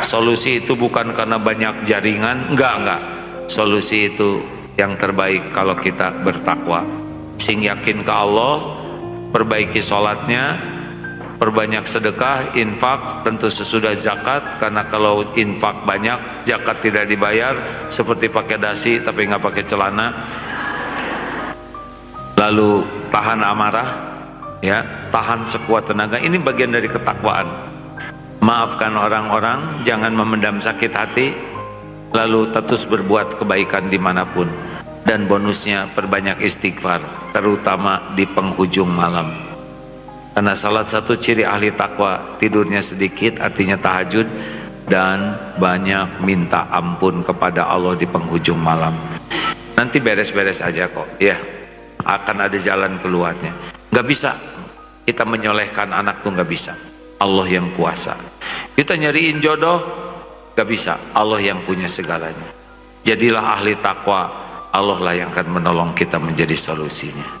solusi itu bukan karena banyak jaringan, enggak. Solusi itu yang terbaik kalau kita bertakwa. Sing yakin ke Allah, perbaiki sholatnya, perbanyak sedekah, infak, tentu sesudah zakat, karena kalau infak banyak, zakat tidak dibayar, seperti pakai dasi tapi nggak pakai celana. Lalu tahan amarah, ya, tahan sekuat tenaga. Ini bagian dari ketakwaan. Maafkan orang-orang, jangan memendam sakit hati, lalu terus berbuat kebaikan dimanapun. Dan bonusnya perbanyak istighfar, terutama di penghujung malam. Karena salah satu ciri ahli takwa, tidurnya sedikit, artinya tahajud, dan banyak minta ampun kepada Allah di penghujung malam. Nanti beres-beres aja kok, ya, akan ada jalan keluarnya. Gak bisa kita menyolehkan anak tuh, gak bisa. Allah yang kuasa. Kita nyariin jodoh, gak bisa. Allah yang punya segalanya. Jadilah ahli takwa, Allah lah yang akan menolong kita menjadi solusinya.